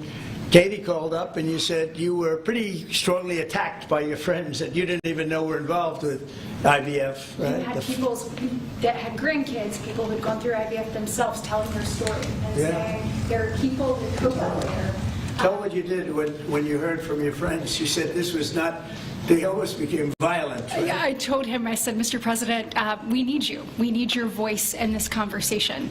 Katie called up and you said you were pretty strongly attacked by your friends that you didn't even know were involved with IVF, right? You had people that had grandkids, people who'd gone through IVF themselves telling their story and saying there are people that cope out there. Tell what you did when you heard from your friends. You said this was not, they almost became violent. Right? I told him, I said, Mr. President, we need you. We need your voice in this conversation.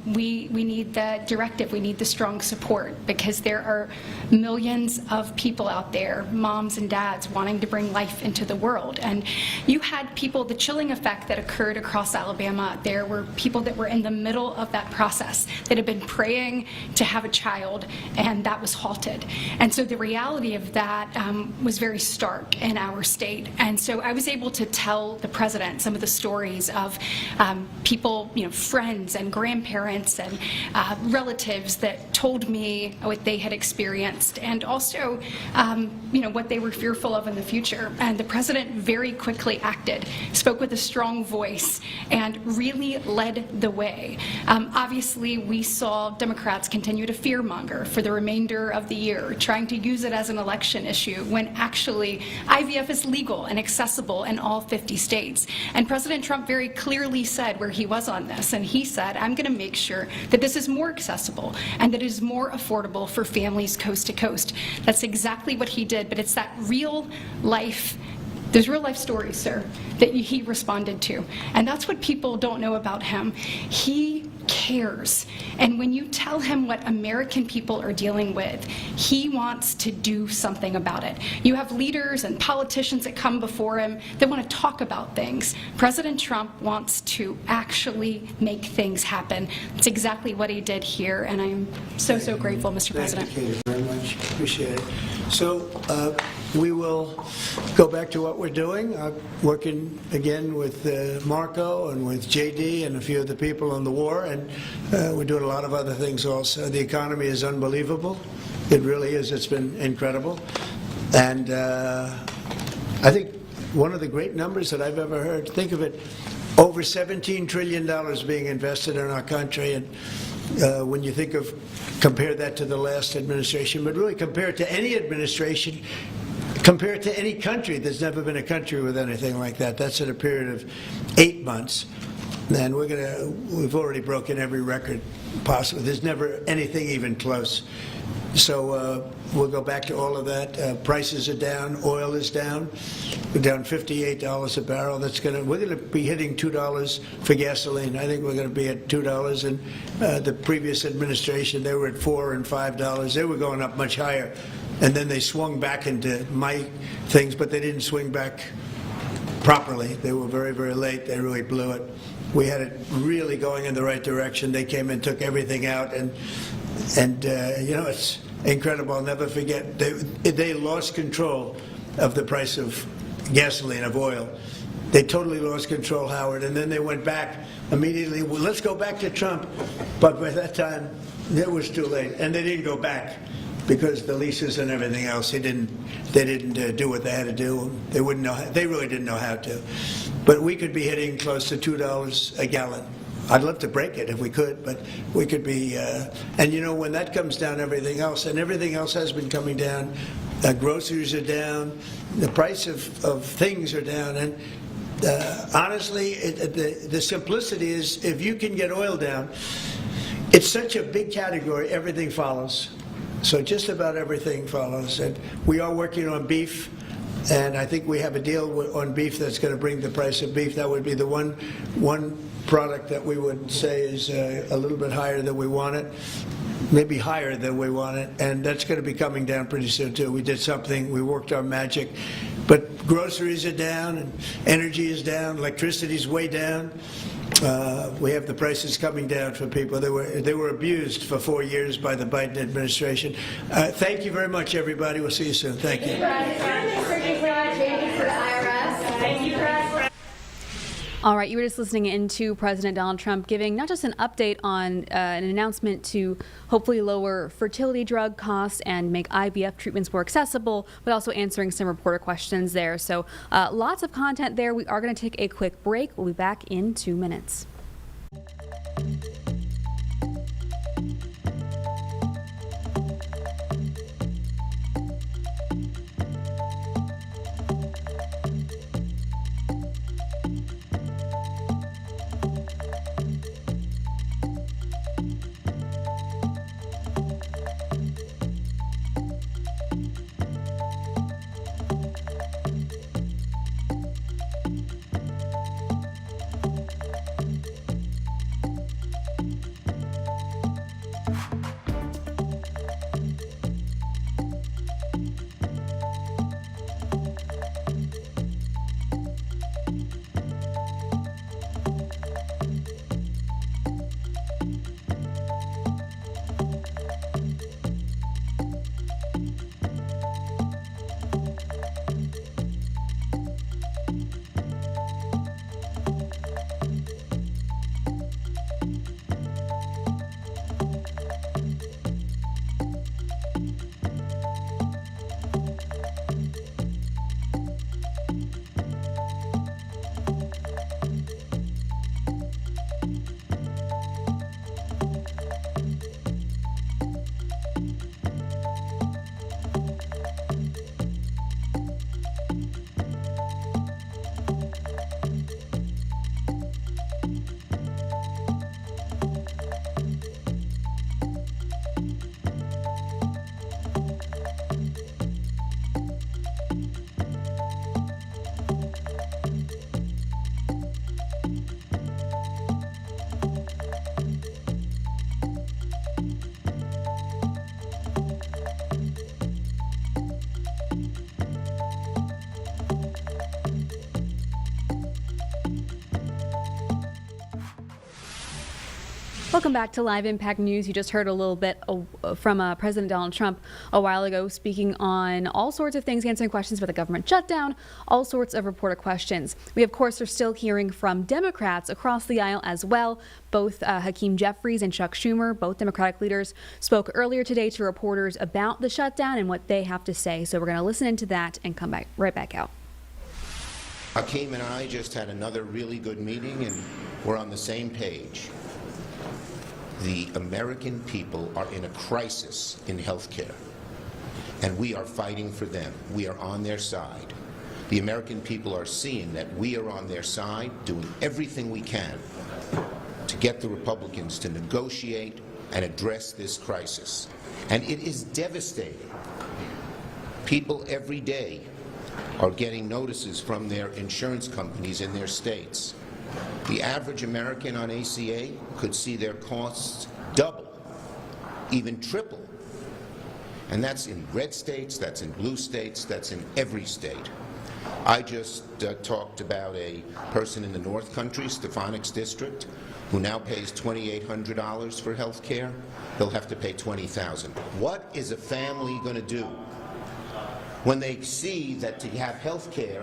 We need the directive. We need the strong support because there are millions of people out there, moms and dads, wanting to bring life into the world. And you had people, the chilling effect that occurred across Alabama, there were people that were in the middle of that process that had been praying to have a child, and that was halted. And so the reality of that was very stark in our state. And so I was able to tell the president some of the stories of people, you know, friends and grandparents and relatives that told me what they had experienced and also, you know, what they were fearful of in the future. And the president very quickly acted, spoke with a strong voice, and really led the way. Obviously, we saw Democrats continue to fearmonger for the remainder of the year, trying to use it as an election issue when actually IVF is legal and accessible in all 50 states. And President Trump very clearly said where he was on this, and he said, I'm going to make sure that this is more accessible and that it is more affordable for families coast to coast. That's exactly what he did, but it's that real life There's real life stories, sir, that he responded to. And that's what people don't know about him. He cares. And when you tell him what American people are dealing with, he wants to do something about it. You have leaders and politicians that come before him that want to talk about things. President Trump wants to actually make things happen. It's exactly what he did here, and I'm so, so grateful, Mr. President. Thank you, Katie, very much. Appreciate it. So we will go back to what we're doing. Working again with Marco and with JD and a few of the people on the war, and we're doing a lot of other things also. The economy is unbelievable. It really is. It's been incredible. And I think one of the great numbers that I've ever heard, think of it, over $17 trillion being invested in our country. And when you think of, compare that to the last administration, but really compare it to any administration, compare it to any country. There's never been a country with anything like that. That's in a period of 8 months. And we've already broken every record possible. There's never anything even close. So we'll go back to all of that. Prices are down. Oil is down. We're down $58 a barrel. We're going to be hitting $2 for gasoline. I think we're going to be at $2. And the previous administration, they were at $4 and $5. They were going up much higher. And then they swung back into my things, but they didn't swing back properly. They were very, very late. They really blew it. We had it really going in the right direction. They came and took everything out, and you know, it's incredible. I'll never forget. They lost control of the price of gasoline, of oil. They totally lost control, Howard, and then they went back immediately. Well, let's go back to Trump. But by that time, it was too late, and they didn't go back because the leases and everything else. They didn't do what they had to do. They wouldn't know. They really didn't know how to. But we could be hitting close to $2 a gallon. I'd love to break it if we could, but we could be. And you know, when that comes down, everything else has been coming down. Groceries are down. The price of things are down. And honestly, the simplicity is, if you can get oil down, it's such a big category. Everything follows. So just about everything follows. And we are working on beef. And I think we have a deal on beef that's going to bring the price of beef. That would be the one product that we would say is a little bit higher than we want it, maybe higher than we want it, and that's going to be coming down pretty soon too. We did something, we worked our magic, but groceries are down, and energy is down, electricity is way down. We have the prices coming down for people. They were abused for 4 years by the Biden administration. Thank you very much, everybody. We'll see you soon. Thank you. All right, you were just listening into President Donald Trump giving not just an update on an announcement to hopefully lower fertility drug costs and make IVF treatments more accessible, but also answering some reporter questions there. So lots of content there. We are going to take a quick break. We'll be back in 2 minutes. Welcome back to Live Impact News. You just heard a little bit from President Donald Trump a while ago, speaking on all sorts of things, answering questions about the government shutdown, all sorts of reporter questions. We, of course, are still hearing from Democrats across the aisle as well. Both Hakeem Jeffries and Chuck Schumer, both Democratic leaders, spoke earlier today to reporters about the shutdown and what they have to say. So we're going to listen into that and come right back out. Hakeem and I just had another really good meeting, and we're on the same page. The American people are in a crisis in health care, and we are fighting for them. We are on their side. The American people are seeing that we are on their side, doing everything we can to get the Republicans to negotiate and address this crisis. And it is devastating. People every day are getting notices from their insurance companies in their states. The average American on ACA could see their costs double, even triple. And that's in red states, that's in blue states, that's in every state. I just talked about a person in the North Country, Stefanik's district, who now pays $2,800 for health care. They'll have to pay $20,000. What is a family going to do when they see that to have health care,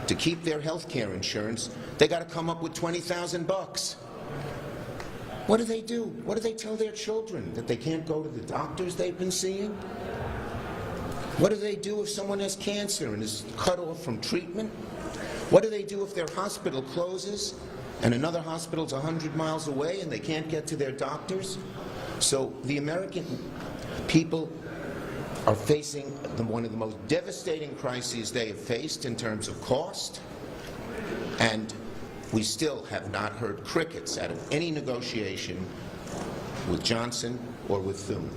to keep their health care insurance, they got to come up with $20,000? What do they do? What do they tell their children? That they can't go to the doctors they've been seeing? What do they do if someone has cancer and is cut off from treatment? What do they do if their hospital closes and another hospital's 100 miles away and they can't get to their doctors? So the American people are facing one of the most devastating crises they have faced in terms of cost, and we still have not heard crickets out of any negotiation with Johnson or with Thune.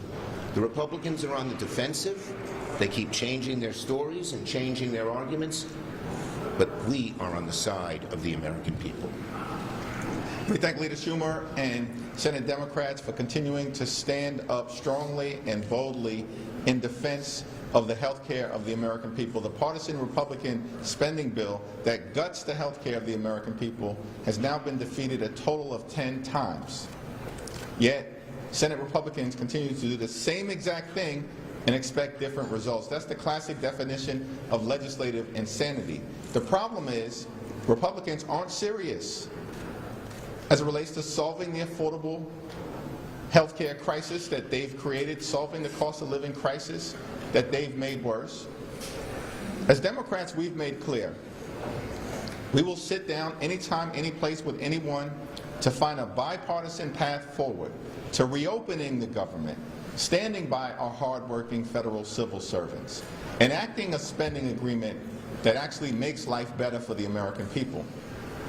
The Republicans are on the defensive. They keep changing their stories and changing their arguments, but we are on the side of the American people. We thank Leader Schumer and Senate Democrats for continuing to stand up strongly and boldly in defense of the health care of the American people. The partisan Republican spending bill that guts the health care of the American people has now been defeated a total of 10 times. Yet, Senate Republicans continue to do the same exact thing and expect different results. That's the classic definition of legislative insanity. The problem is, Republicans aren't serious as it relates to solving the affordable health care crisis that they've created, solving the cost of living crisis that they've made worse. As Democrats, we've made clear, we will sit down anytime, any place with anyone to find a bipartisan path forward to reopening the government, standing by our hardworking federal civil servants, enacting a spending agreement that actually makes life better for the American people,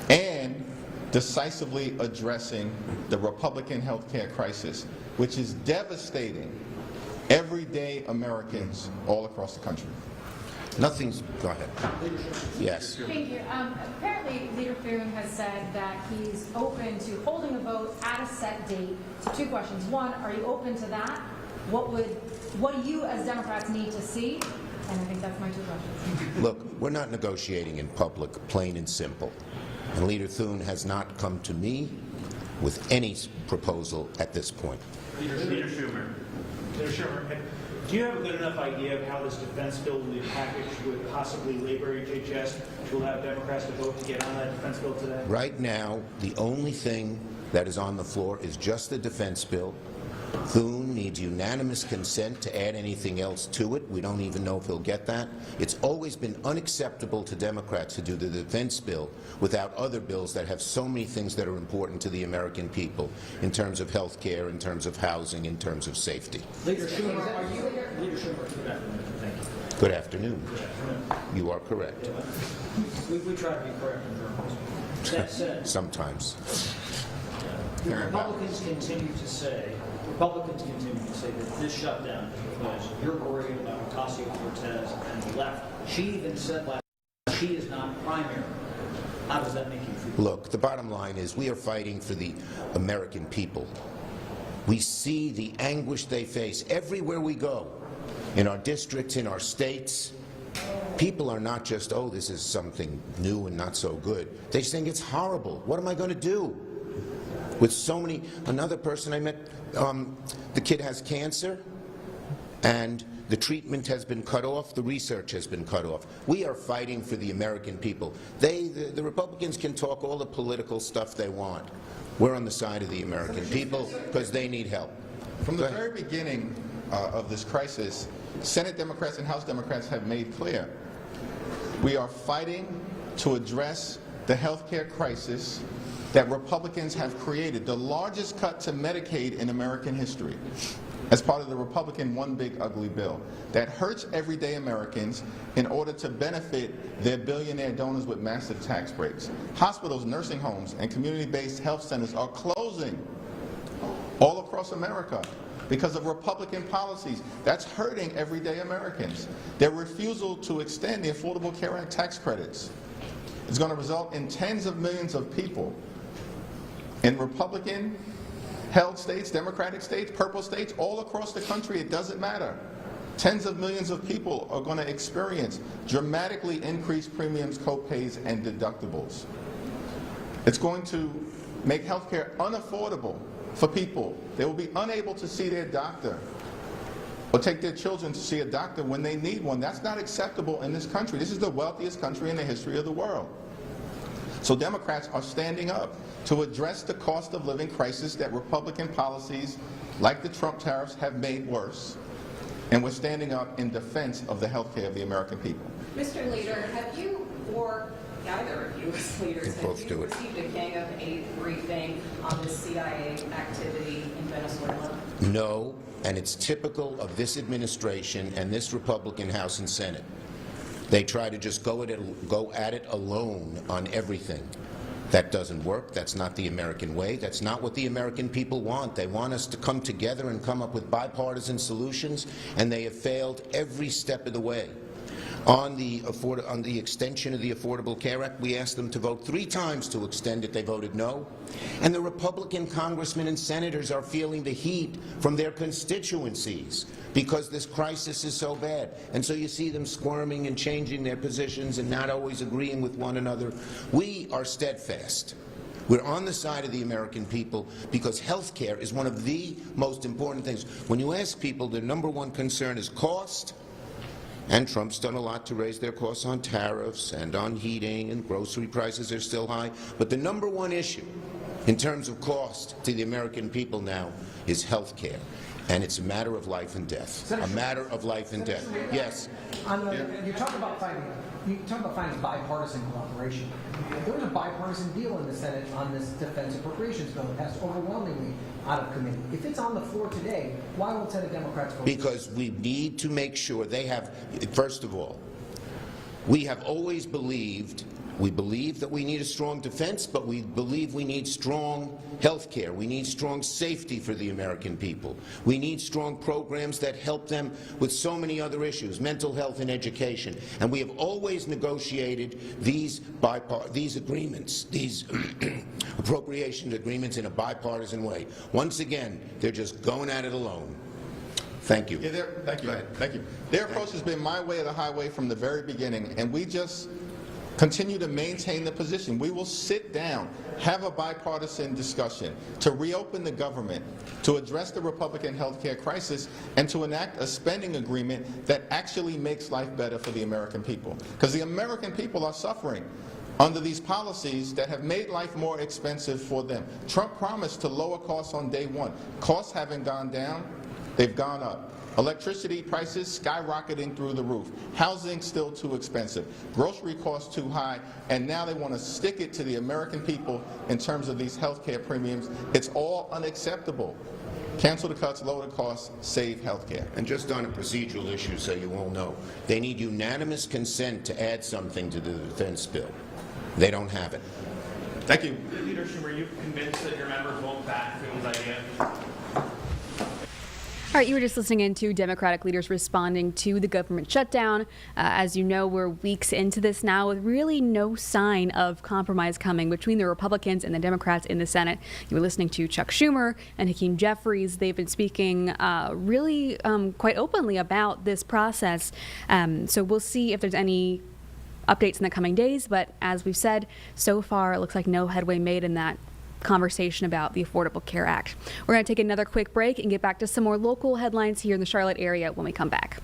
and decisively addressing the Republican health care crisis, which is devastating everyday Americans all across the country. Nothing's... Go ahead. Yes. Thank you. Apparently, Leader Thune has said that he's open to holding a vote at a set date. So 2 questions. One, are you open to that? What do you as Democrats need to see? And I think that's my 2 questions. Look, we're not negotiating in public, plain and simple. And Leader Thune has not come to me with any proposal at this point. Leader Schumer. Leader Schumer, do you have a good enough idea of how this defense bill will be packaged with possibly labor HHS to allow Democrats to vote to get on that defense bill today? Right now, the only thing that is on the floor is just the defense bill. Thune needs unanimous consent to add anything else to it. We don't even know if he'll get that. It's always been unacceptable to Democrats to do the defense bill without other bills that have so many things that are important to the American people in terms of health care, in terms of housing, in terms of safety. Leader Schumer, are you... Leader Schumer, thank you. Good afternoon. You are correct. We try to be correct in journalism. That said, Sometimes. the Republicans continue to say that this shutdown is because you're worried about Ocasio-Cortez and the left. She even said last night she is not primary. How does that make you feel? Look, the bottom line is we are fighting for the American people. We see the anguish they face everywhere we go, in our districts, in our states. People are not just, oh, this is something new and not so good. They think it's horrible. What am I going to do? with so many. Another person I met, the kid has cancer, and the treatment has been cut off, the research has been cut off. We are fighting for the American people. The Republicans can talk all the political stuff they want. We're on the side of the American people because they need help. From the very beginning of this crisis, Senate Democrats and House Democrats have made clear we are fighting to address the health care crisis that Republicans have created, the largest cut to Medicaid in American history, as part of the Republican One Big Ugly Bill that hurts everyday Americans in order to benefit their billionaire donors with massive tax breaks. Hospitals, nursing homes, and community-based health centers are closing all across America because of Republican policies. That's hurting everyday Americans. Their refusal to extend the Affordable Care Act tax credits is going to result in tens of millions of people in Republican-held states, Democratic states, purple states, all across the country. It doesn't matter. Tens of millions of people are going to experience dramatically increased premiums, co-pays, and deductibles. It's going to make health care unaffordable for people. They will be unable to see their doctor or take their children to see a doctor when they need one. That's not acceptable in this country. This is the wealthiest country in the history of the world. So Democrats are standing up to address the cost of living crisis that Republican policies like the Trump tariffs have made worse. And we're standing up in defense of the health care of the American people. Mr. Leader, have you, or either of you as leaders, have you received a Gang of Eight briefing on the CIA activity in Venezuela? No, and it's typical of this administration and this Republican House and Senate. They try to just go at it alone on everything. That doesn't work. That's not the American way. That's not what the American people want. They want us to come together and come up with bipartisan solutions, and they have failed every step of the way. On the extension of the Affordable Care Act, we asked them to vote 3 times to extend it. They voted no. And the Republican congressmen and senators are feeling the heat from their constituencies because this crisis is so bad. And so you see them squirming and changing their positions and not always agreeing with one another. We are steadfast. We're on the side of the American people because health care is one of the most important things. When you ask people, their #1 concern is cost. And Trump's done a lot to raise their costs on tariffs and on heating, and grocery prices are still high. But the #1 issue in terms of cost to the American people now is health care. And it's a matter of life and death. A matter of life and death. Yes. You talk about finding bipartisan cooperation. There was a bipartisan deal in the Senate on this defense appropriations bill that passed overwhelmingly out of committee. If it's on the floor today, why won't Senate Democrats vote? Because we need to make sure they have, first of all, we have always believed, we believe that we need a strong defense, but we believe we need strong health care. We need strong safety for the American people. We need strong programs that help them with so many other issues, mental health and education. And we have always negotiated these agreements, these appropriation agreements in a bipartisan way. Once again, they're just going at it alone. Thank you. Yeah, thank you. Thank you. Their approach has been my way or the highway from the very beginning, and we just continue to maintain the position. We will sit down, have a bipartisan discussion to reopen the government, to address the Republican health care crisis, and to enact a spending agreement that actually makes life better for the American people. Because the American people are suffering under these policies that have made life more expensive for them. Trump promised to lower costs on day one. Costs haven't gone down, they've gone up. Electricity prices skyrocketing through the roof. Housing still too expensive. Grocery costs too high. And now they want to stick it to the American people in terms of these health care premiums. It's all unacceptable. Cancel the cuts, lower the costs, save health care. And just on a procedural issue, so you all know, they need unanimous consent to add something to the defense bill. They don't have it. Thank you. Leader Schumer, are you convinced that your members won't back Thun's idea? All right, you were just listening in to Democratic leaders responding to the government shutdown. As you know, we're weeks into this now with really no sign of compromise coming between the Republicans and the Democrats in the Senate. You were listening to Chuck Schumer and Hakeem Jeffries. They've been speaking really quite openly about this process. So we'll see if there's any updates in the coming days. But as we've said, so far it looks like no headway made in that conversation about the Affordable Care Act. We're going to take another quick break and get back to some more local headlines here in the Charlotte area when we come back.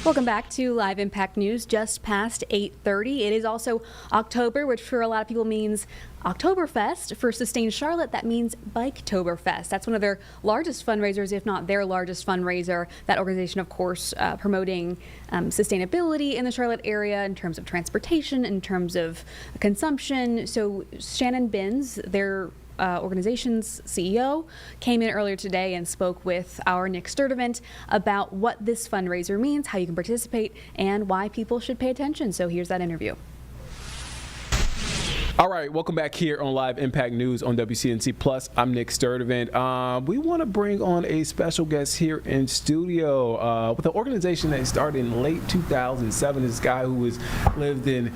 Welcome back to Live Impact News, just past 8:30. It is also October, which for a lot of people means Oktoberfest. For Sustain Charlotte, that means Biketoberfest. That's one of their largest fundraisers, if not their largest fundraiser. That organization, of course, promoting sustainability in the Charlotte area in terms of transportation, in terms of consumption. So Shannon Binns, their organization's CEO, came in earlier today and spoke with our Nick Sturdivant about what this fundraiser means, how you can participate, and why people should pay attention. So here's that interview. All right, welcome back here on Live Impact News on WCNC Plus. I'm Nick Sturdivant. We want to bring on a special guest here in studio with an organization that started in late 2007. This guy who has lived in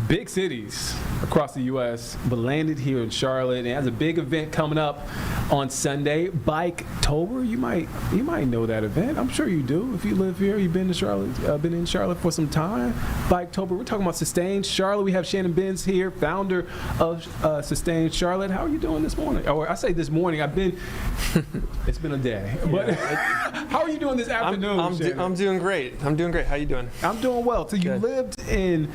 big cities across the U.S., but landed here in Charlotte and has a big event coming up on Sunday, Biketober. You might know that event. I'm sure you do. If you live here, you've been to Charlotte, been in Charlotte for some time. Biketober. We're talking about Sustain Charlotte. We have Shannon Binns here, founder of Sustain Charlotte. How are you doing this morning? Or I say this morning. It's been a day. But how are you doing this afternoon? I'm doing great. How you doing? I'm doing well. So you lived in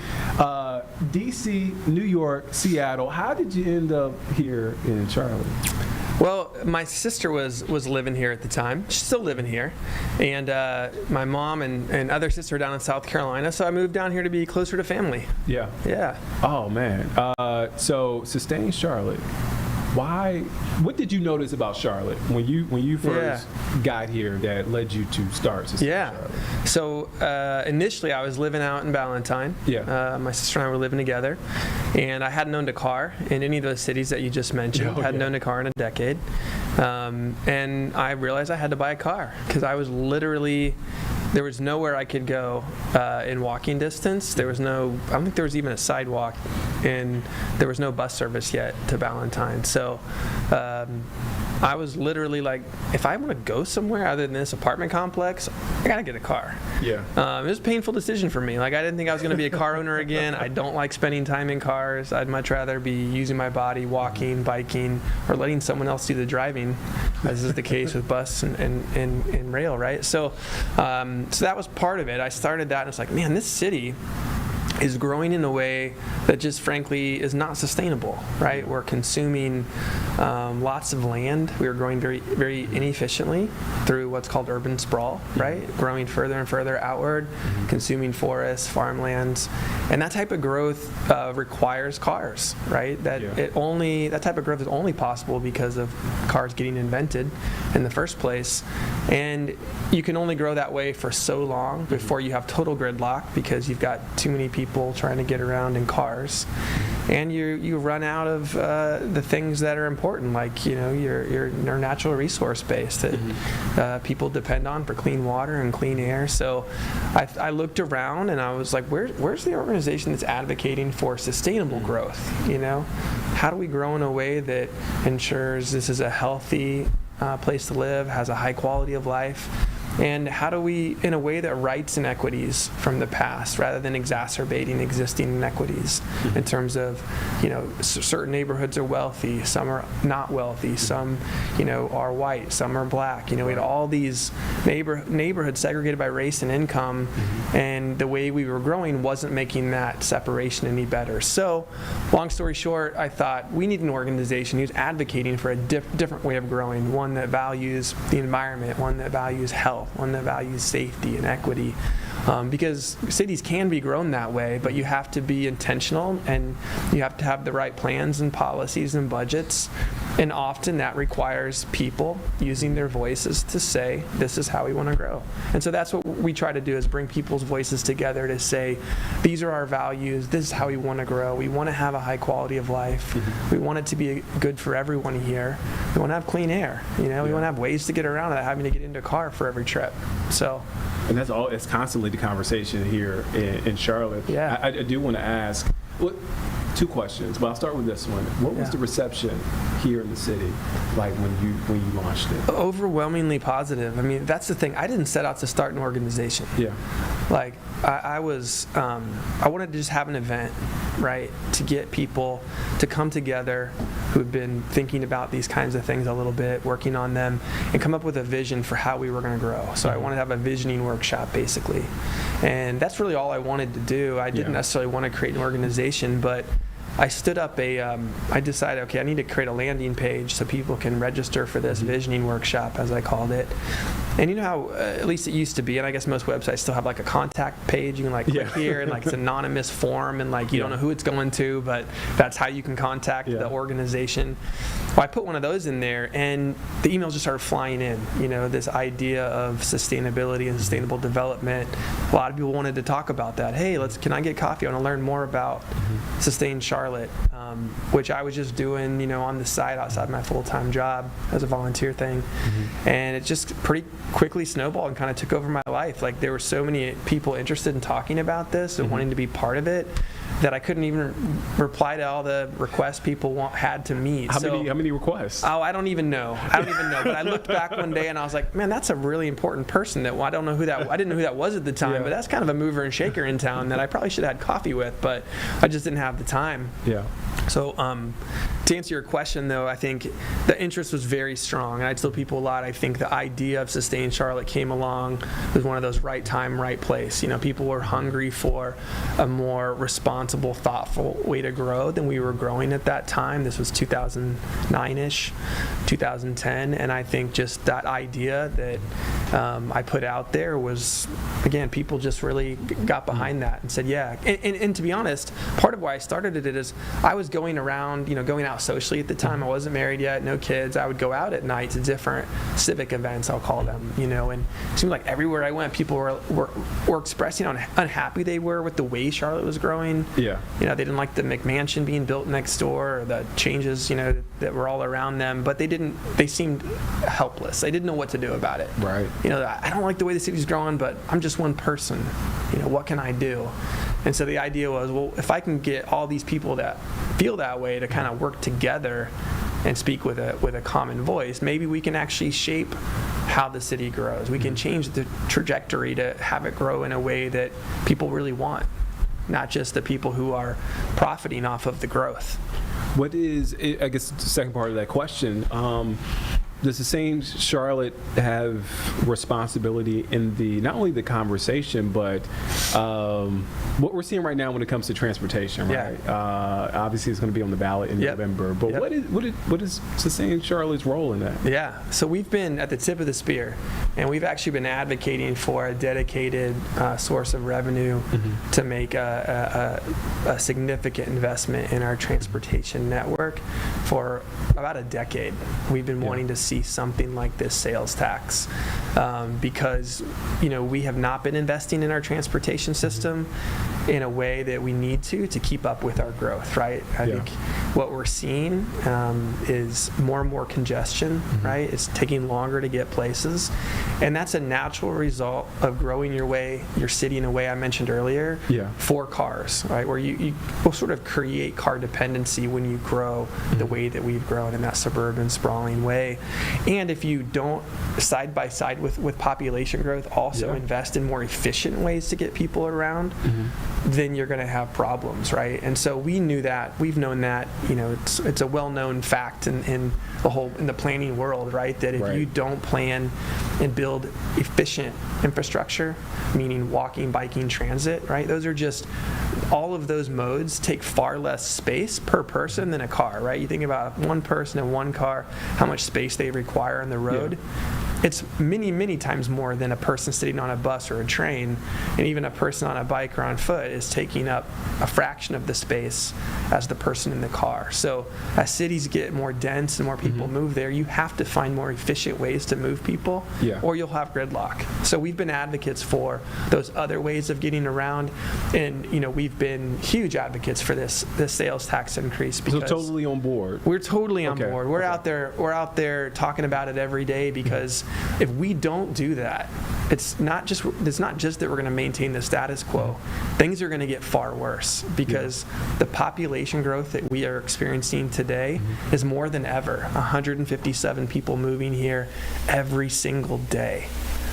D.C., New York, Seattle. How did you end up here in Charlotte? Well, my sister was living here at the time. She's still living here. And my mom and other sister are down in South Carolina, so I moved down here to be closer to family. Yeah. Yeah. Oh, man. So Sustain Charlotte. What did you notice about Charlotte when you first got here that led you to start Sustain Charlotte? So initially I was living out in Ballantyne. Yeah. My sister and I were living together, and I hadn't owned a car in any of those cities that you just mentioned. Hadn't owned a car in a decade. And I realized I had to buy a car because I was literally, there was nowhere I could go in walking distance. I don't think there was even a sidewalk, and there was no bus service yet to Ballantyne. So I was literally like, if I want to go somewhere other than this apartment complex, I gotta get a car. Yeah. It was a painful decision for me. Like, I didn't think I was gonna be a car owner again. I don't like spending time in cars. I'd much rather be using my body, walking, biking, or letting someone else do the driving, as is the case with bus and rail, right? So that was part of it. I started that, and it's like, man, this city is growing in a way that just frankly is not sustainable, right? We're consuming lots of land. We are growing very, very inefficiently through what's called urban sprawl, right? Growing further and further outward, consuming forests, farmlands, and that type of growth requires cars, right? That type of growth is only possible because of cars getting invented in the first place, and you can only grow that way for so long before you have total gridlock because you've got too many people trying to get around in cars, and you run out of the things that are important, like your natural resource base that people depend on for clean water and clean air. So I looked around and I was like, where's the organization that's advocating for sustainable growth? How do we grow in a way that ensures this is a healthy place to live, has a high quality of life? And how do we, in a way that rights inequities from the past rather than exacerbating existing inequities in terms of, certain neighborhoods are wealthy, some are not wealthy, some, are white, some are black. We had all these neighborhoods segregated by race and income, and the way we were growing wasn't making that separation any better. So, long story short, I thought we need an organization who's advocating for a different way of growing, one that values the environment, one that values health, one that values safety and equity, because cities can be grown that way, but you have to be intentional and you have to have the right plans and policies and budgets, and often that requires people using their voices to say, this is how we want to grow. And so that's what we try to do, is bring people's voices together to say, these are our values, this is how we want to grow, we want to have a high quality of life, we want it to be good for everyone here, we want to have clean air, we want to have ways to get around without having to get into a car for every trip. And that's all. It's constantly the conversation here in Charlotte. Yeah. I do want to ask, two questions, but I'll start with this one. What was the reception here in the city like when you launched it? Overwhelmingly positive. I mean, that's the thing. I didn't set out to start an organization. Yeah. Like I wanted to just have an event, right, to get people to come together who had been thinking about these kinds of things a little bit, working on them, and come up with a vision for how we were going to grow. So I wanted to have a visioning workshop, basically. And that's really all I wanted to do. I didn't necessarily want to create an organization, but I stood up I decided, okay, I need to create a landing page so people can register for this visioning workshop, as I called it. And you know how, at least it used to be, and I guess most websites still have like a contact page. You can click here, and it's an anonymous form, and you don't know who it's going to, but that's how you can contact the organization. Well, I put one of those in there, and the emails just started flying in. This idea of sustainability and sustainable development. A lot of people wanted to talk about that. Hey, can I get coffee? I want to learn more about Sustain Charlotte, which I was just doing, on the side outside my full-time job as a volunteer thing. And it just pretty quickly snowballed and kind of took over my life. There were so many people interested in talking about this and wanting to be part of it that I couldn't even reply to all the requests people had to meet. How many requests? Oh, I don't even know. But I looked back one day and I was like, man, that's a really important person that I didn't know who that was at the time, but that's kind of a mover and shaker in town that I probably should have had coffee with, but I just didn't have the time. Yeah. So to answer your question, though, I think the interest was very strong, and I tell people a lot. I think the idea of Sustain Charlotte came along as one of those right time, right place. People were hungry for a more responsible, thoughtful way to grow than we were growing at that time. This was 2009-ish, 2010, and I think just that idea that I put out there was, again, people just really got behind that and said, yeah. And to be honest, part of why I started it is I was going around, going out socially at the time. I wasn't married yet, no kids. I would go out at night to different civic events, I'll call them, and it seemed like everywhere I went, people were expressing how unhappy they were with the way Charlotte was growing. Yeah. They didn't like the McMansion being built next door, or the changes, that were all around them, but they seemed helpless. They didn't know what to do about it. Right. I don't like the way the city's growing, but I'm just one person. What can I do? And so the idea was, well, if I can get all these people that feel that way to kind of work together and speak with a common voice, maybe we can actually shape how the city grows. We can change the trajectory to have it grow in a way that people really want, not just the people who are profiting off of the growth. What is, I guess, the second part of that question? does the same Charlotte have responsibility in the not only the conversation, but what we're seeing right now when it comes to transportation, right? Obviously, it's going to be on the ballot in November. But what is Sustain Charlotte's role in that? Yeah, so we've been at the tip of the spear, and we've actually been advocating for a dedicated source of revenue to make a significant investment in our transportation network for about a decade. We've been wanting to see something like this sales tax because we have not been investing in our transportation system in a way that we need to keep up with our growth, right? I think what we're seeing is more and more congestion, right? It's taking longer to get places, and that's a natural result of growing your city in a way I mentioned earlier for cars, right? Where you will sort of create car dependency when you grow the way that we've grown in that suburban sprawling way. And if you don't side by side with population growth also invest in more efficient ways to get people around, then you're going to have problems, right? And so we knew that, we've known that, it's a well-known fact in the planning world, right? That if you don't plan and build efficient infrastructure, meaning walking, biking, transit, right? Those are just, all of those modes take far less space per person than a car, right? You think about one person in one car, how much space they require on the road. It's many, many times more than a person sitting on a bus or a train, and even a person on a bike or on foot is taking up a fraction of the space as the person in the car. So as cities get more dense and more people move there, you have to find more efficient ways to move people, or you'll have gridlock. So we've been advocates for those other ways of getting around, and we've been huge advocates for this sales tax increase. Because so totally on board. We're totally on board. We're out there talking about it every day because if we don't do that, it's not just that we're going to maintain the status quo. Things are going to get far worse because the population growth that we are experiencing today is more than ever. 157 people moving here every single day.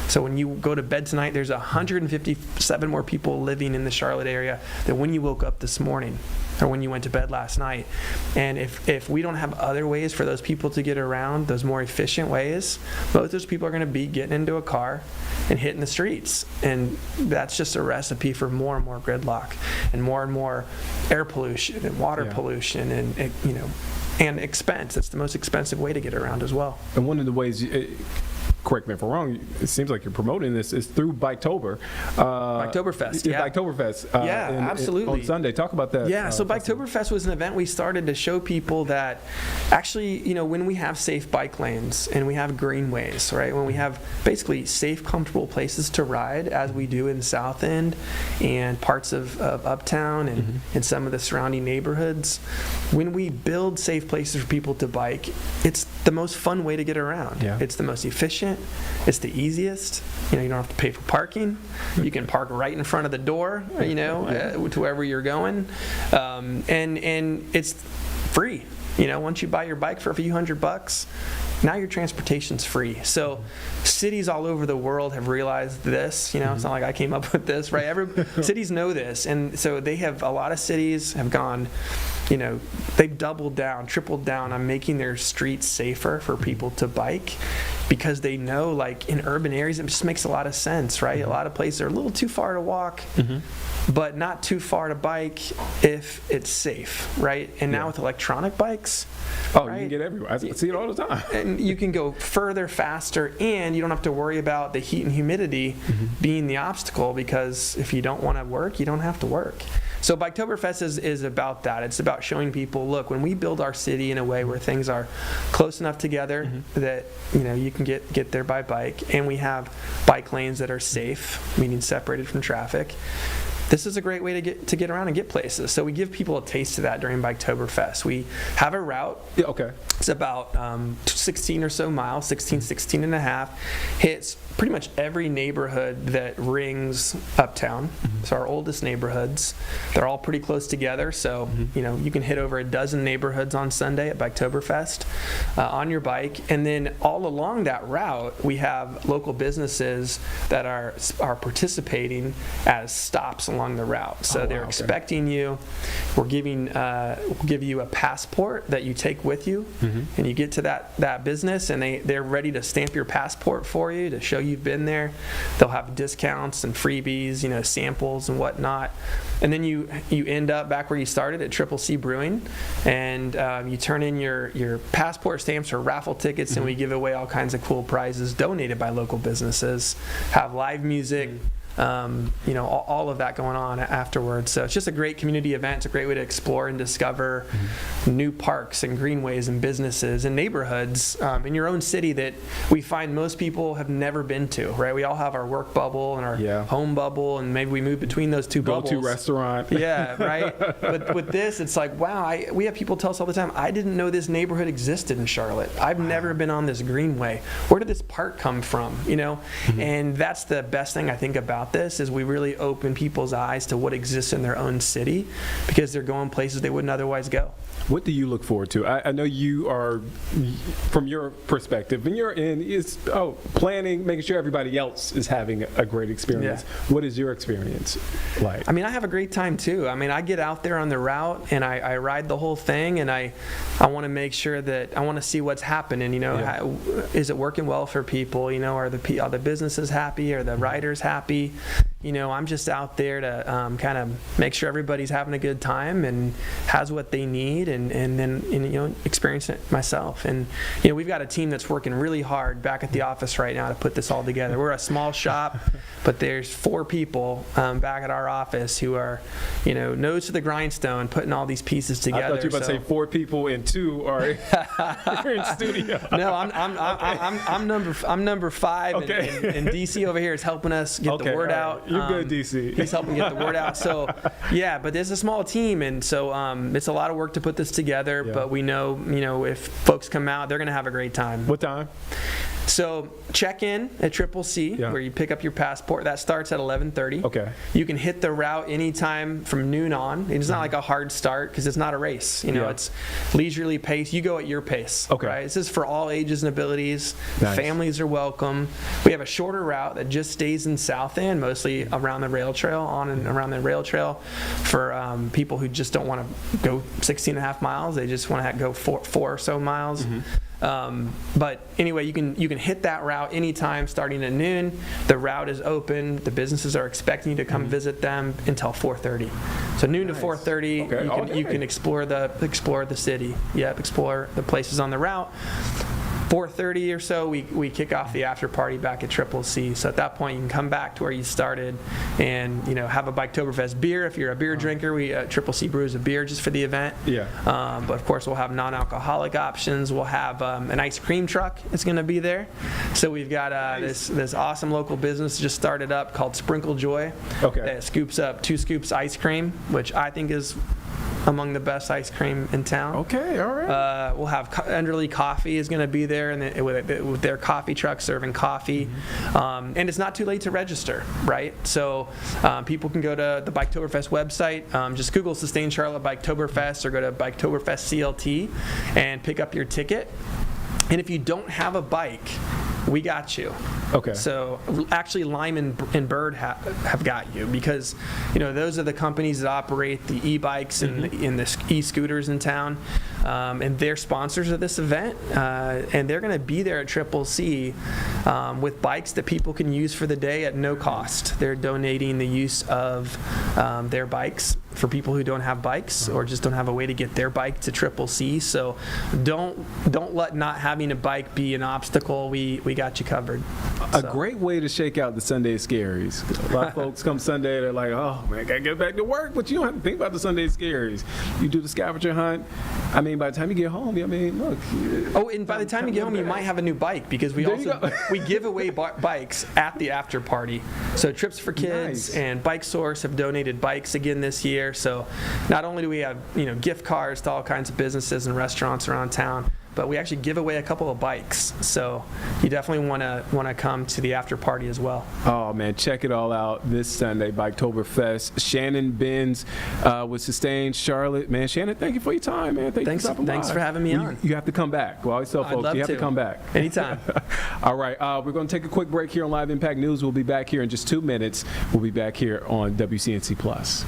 So when you go to bed tonight, there's 157 more people living in the Charlotte area than when you woke up this morning or when you went to bed last night. And if we don't have other ways for those people to get around, those more efficient ways, most of those people are going to be getting into a car and hitting the streets. And that's just a recipe for more and more gridlock and more air pollution and water pollution and expense. It's the most expensive way to get around as well. And one of the ways, correct me if I'm wrong, it seems like you're promoting this is through Biketober. Biketoberfest, Biketoberfest. Absolutely. On Sunday. Talk about that. Yeah, so Biketoberfest was an event we started to show people that actually, when we have safe bike lanes and we have greenways, right, when we have basically safe, comfortable places to ride, as we do in South End and parts of Uptown and some of the surrounding neighborhoods, when we build safe places for people to bike, it's the most fun way to get around. It's the most efficient. It's the easiest. You don't have to pay for parking. You can park right in front of the door, to wherever you're going. And it's free. Once you buy your bike for a few $100, now your transportation's free. So cities all over the world have realized this. It's not like I came up with this, right? Cities know this. And so a lot of cities have gone, they've doubled down, tripled down on making their streets safer for people to bike, because they know, like in urban areas, it just makes a lot of sense, right? A lot of places are a little too far to walk, but not too far to bike if it's safe, right? And now with electronic bikes, you can get everywhere. I see it all the time. And you can go further, faster, and you don't have to worry about the heat and humidity being the obstacle, because if you don't want to work, you don't have to work. So Biketoberfest is about that. It's about showing people, look, when we build our city in a way where things are close enough together that you can get there by bike, and we have bike lanes that are safe, meaning separated from traffic, this is a great way to get around and get places. So we give people a taste of that during Biketoberfest. We have a route. It's about 16 or so miles, 16 and a half. Hits pretty much every neighborhood that rings uptown. So our oldest neighborhoods, they're all pretty close together. So, you can hit over a dozen neighborhoods on Sunday at Biketoberfest on your bike. And then all along that route, we have local businesses that are participating as stops along the route. So they're expecting you. We'll give you a passport that you take with you, and you get to that business, and they're ready to stamp your passport for you to show you've been there. They'll have discounts and freebies, samples and whatnot. And then you end up back where you started at Triple C Brewing, and you turn in your passport stamps or raffle tickets, and we give away all kinds of cool prizes donated by local businesses, have live music, all of that going on afterwards. So it's just a great community event. It's a great way to explore and discover new parks and greenways and businesses and neighborhoods in your own city that we find most people have never been to, right? We all have our work bubble and our home bubble, and maybe we move between those two bubbles. Go-to restaurant. Yeah, right? But with this, it's like, wow, we have people tell us all the time, I didn't know this neighborhood existed in Charlotte. I've never been on this greenway. Where did this park come from? And that's the best thing I think about this, is we really open people's eyes to what exists in their own city, because they're going places they wouldn't otherwise go. What do you look forward to? I know you are, from your perspective, and you're in planning, making sure everybody else is having a great experience. Yeah. What is your experience like? I have a great time too. I get out there on the route and I ride the whole thing, and I want to make sure that I want to see what's happening. Is it working well for people? Are the businesses happy? Are the riders happy? I'm just out there to kind of make sure everybody's having a good time and has what they need, and then experience it myself. And we've got a team that's working really hard back at the office right now to put this all together. We're a small shop, but there's 4 people back at our office who are nose to the grindstone putting all these pieces together. I thought you were about to say 4 people and 2 are here in studio. No, I'm number 5, okay. and DC over here is helping us get the word out. You're good, DC. He's helping get the word out. So, but there's a small team, and so it's a lot of work to put this together. Yeah. But we know, if folks come out, they're going to have a great time. What time? So check in at Triple C, where you pick up your passport. That starts at 11:30. Okay. You can hit the route anytime from noon on. It's not like a hard start, because it's not a race. It's leisurely pace. You go at your pace. Okay. Right? This is for all ages and abilities. Nice. Families are welcome. We have a shorter route that just stays in South End, mostly around the rail trail, on and around the rail trail, for people who just don't want to go 16 and a half miles. They just want to go 4 or so miles. But anyway, you can hit that route anytime starting at noon. The route is open. The businesses are expecting you to come visit them until 4:30. So noon to 4:30, you can explore the city. Explore the places on the route. 4:30 or so, we kick off the after party back at Triple C. So at that point, you can come back to where you started and have a Biketoberfest beer. If you're a beer drinker, Triple C brews a beer just for the event. Yeah. But of course, we'll have non-alcoholic options. We'll have an ice cream truck that's going to be there. So we've got this awesome local business just started up called Sprinkle Joy. Okay. That scoops up 2 scoops ice cream, which I think is among the best ice cream in town. Okay, all right. We'll have Enderley Coffee is going to be there, and with their coffee truck serving coffee. And it's not too late to register, right? So people can go to the Biketoberfest website, just Google Sustain Charlotte Biketoberfest, or go to Biketoberfest CLT and pick up your ticket. And if you don't have a bike, we got you. Okay. So actually, Lime and Bird have got you, because those are the companies that operate the e-bikes and the e-scooters in town, and they're sponsors of this event, and they're going to be there at Triple C with bikes that people can use for the day at no cost. They're donating the use of their bikes for people who don't have bikes or just don't have a way to get their bike to Triple C. So don't let not having a bike be an obstacle. We got you covered. A great way to shake out the Sunday scaries. A lot of folks come Sunday, they're like, oh man, gotta get back to work, but you don't have to think about the Sunday scaries. You do the scavenger hunt. By the time you get home, look. And by the time you get home, you might have a new bike, because we give away bikes at the after party. So Trips for Kids and Bike Source have donated bikes again this year. So not only do we have gift cards to all kinds of businesses and restaurants around town, but we actually give away a couple of bikes. So you definitely want to come to the after party as well. Oh man, check it all out this Sunday, Biketoberfest. Shannon Benz with Sustain Charlotte. Man, Shannon, thank you for your time, man. Thanks for having me on. You have to come back. Well, I always tell folks, you have to come back. Anytime. All right, we're going to take a quick break here on Live Impact News. We'll be back here in just 2 minutes. We'll be back here on WCNC Plus.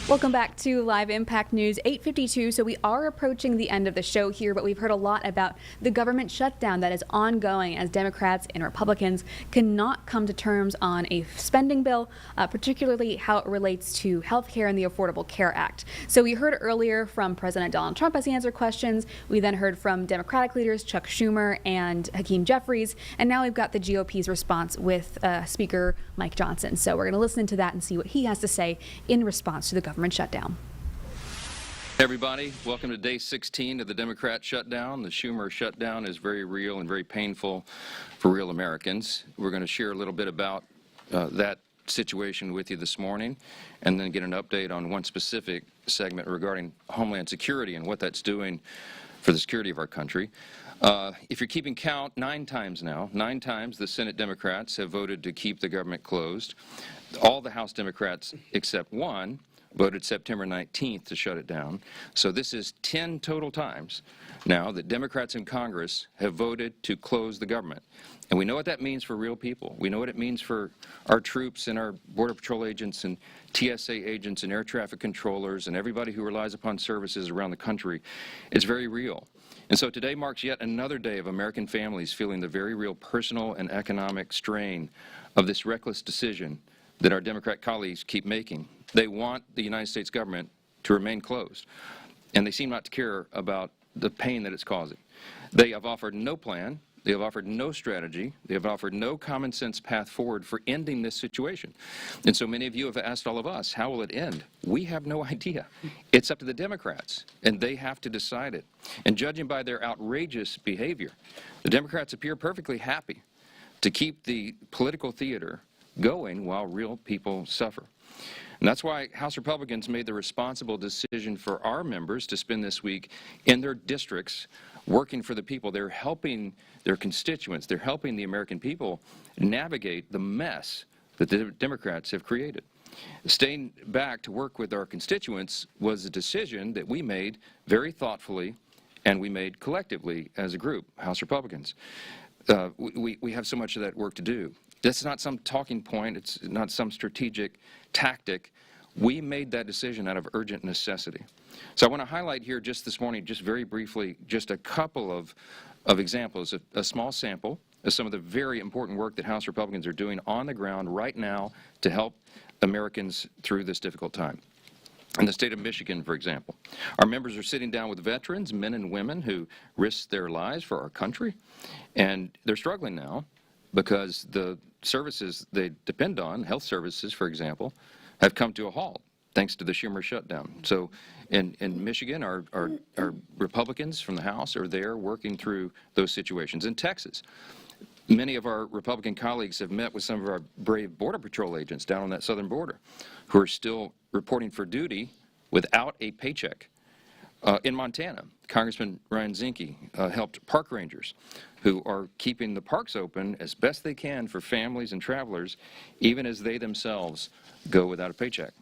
Welcome back to Live Impact News, 8:52. So we are approaching the end of the show here, but we've heard a lot about the government shutdown that is ongoing as Democrats and Republicans cannot come to terms on a spending bill, particularly how it relates to health care and the Affordable Care Act. So we heard earlier from President Donald Trump as he answered questions. We then heard from Democratic leaders Chuck Schumer and Hakeem Jeffries. And now we've got the GOP's response with Speaker Mike Johnson. So we're going to listen to that and see what he has to say in response to the government shutdown. Hey everybody, welcome to day 16 of the Democrat shutdown. The Schumer shutdown is very real and very painful for real Americans. We're going to share a little bit about that situation with you this morning and then get an update on one specific segment regarding Homeland Security and what that's doing for the security of our country. If you're keeping count, 9 times now, 9 times the Senate Democrats have voted to keep the government closed. All the House Democrats except one voted September 19th to shut it down. So this is 10 total times now that Democrats in Congress have voted to close the government. And we know what that means for real people. We know what it means for our troops and our Border Patrol agents and TSA agents and air traffic controllers and everybody who relies upon services around the country. It's very real. And so today marks yet another day of American families feeling the very real personal and economic strain of this reckless decision that our Democrat colleagues keep making. They want the United States government to remain closed, and they seem not to care about the pain that it's causing. They have offered no plan. They have offered no strategy. They have offered no common sense path forward for ending this situation. And so many of you have asked all of us, how will it end? We have no idea. It's up to the Democrats, and they have to decide it. And judging by their outrageous behavior, the Democrats appear perfectly happy to keep the political theater going while real people suffer. And that's why House Republicans made the responsible decision for our members to spend this week in their districts working for the people. They're helping their constituents. They're helping the American people navigate the mess that the Democrats have created. Staying back to work with our constituents was a decision that we made very thoughtfully and we made collectively as a group, House Republicans. We have so much of that work to do. That's not some talking point. It's not some strategic tactic. We made that decision out of urgent necessity. So I want to highlight here just this morning, just very briefly, just a couple of examples, a small sample of some of the very important work that House Republicans are doing on the ground right now to help Americans through this difficult time. In the state of Michigan, for example, our members are sitting down with veterans, men and women who risked their lives for our country, and they're struggling now because the services they depend on, health services, for example, have come to a halt thanks to the Schumer shutdown. So in Michigan, our Republicans from the House are there working through those situations. In Texas, many of our Republican colleagues have met with some of our brave Border Patrol agents down on that southern border who are still reporting for duty without a paycheck. In Montana, Congressman Ryan Zinke helped park rangers who are keeping the parks open as best they can for families and travelers, even as they themselves go without a paycheck.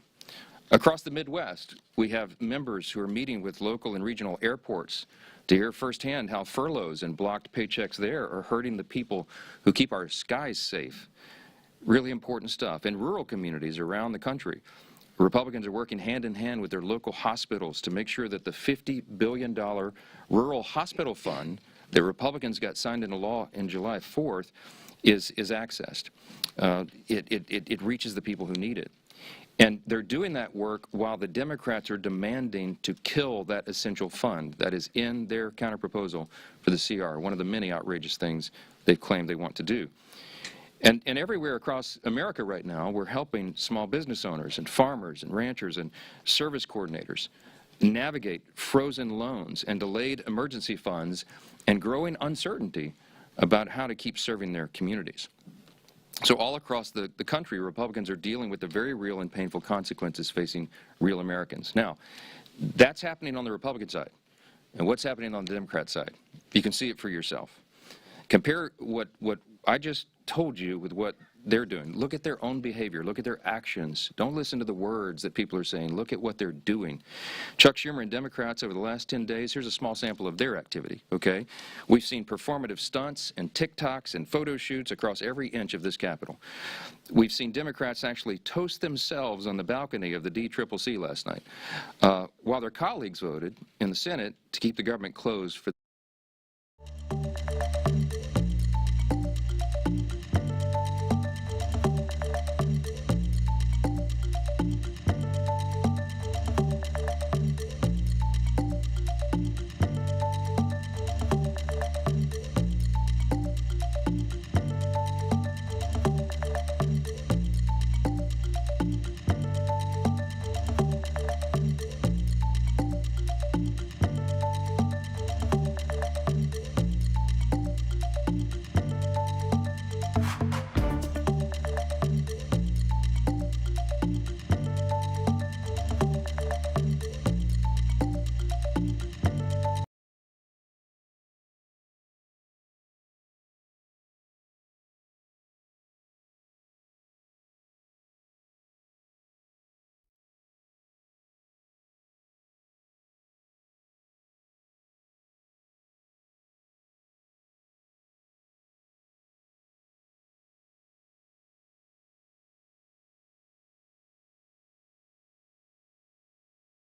Across the Midwest, we have members who are meeting with local and regional airports to hear firsthand how furloughs and blocked paychecks there are hurting the people who keep our skies safe. Really important stuff. In rural communities around the country, Republicans are working hand in hand with their local hospitals to make sure that the $50 billion rural hospital fund that Republicans got signed into law in July 4th is accessed. It reaches the people who need it. And they're doing that work while the Democrats are demanding to kill that essential fund that is in their counterproposal for the CR, one of the many outrageous things they claim they want to do. And everywhere across America right now, we're helping small business owners and farmers and ranchers and service coordinators navigate frozen loans and delayed emergency funds and growing uncertainty about how to keep serving their communities. So all across the country, Republicans are dealing with the very real and painful consequences facing real Americans. Now, that's happening on the Republican side. And what's happening on the Democrat side? You can see it for yourself. Compare what I just told you with what they're doing. Look at their own behavior. Look at their actions. Don't listen to the words that people are saying. Look at what they're doing. Chuck Schumer and Democrats over the last 10 days, here's a small sample of their activity, okay? We've seen performative stunts and TikToks and photo shoots across every inch of this Capitol. We've seen Democrats actually toast themselves on the balcony of the DCCC last night, while their colleagues voted in the Senate to keep the government closed for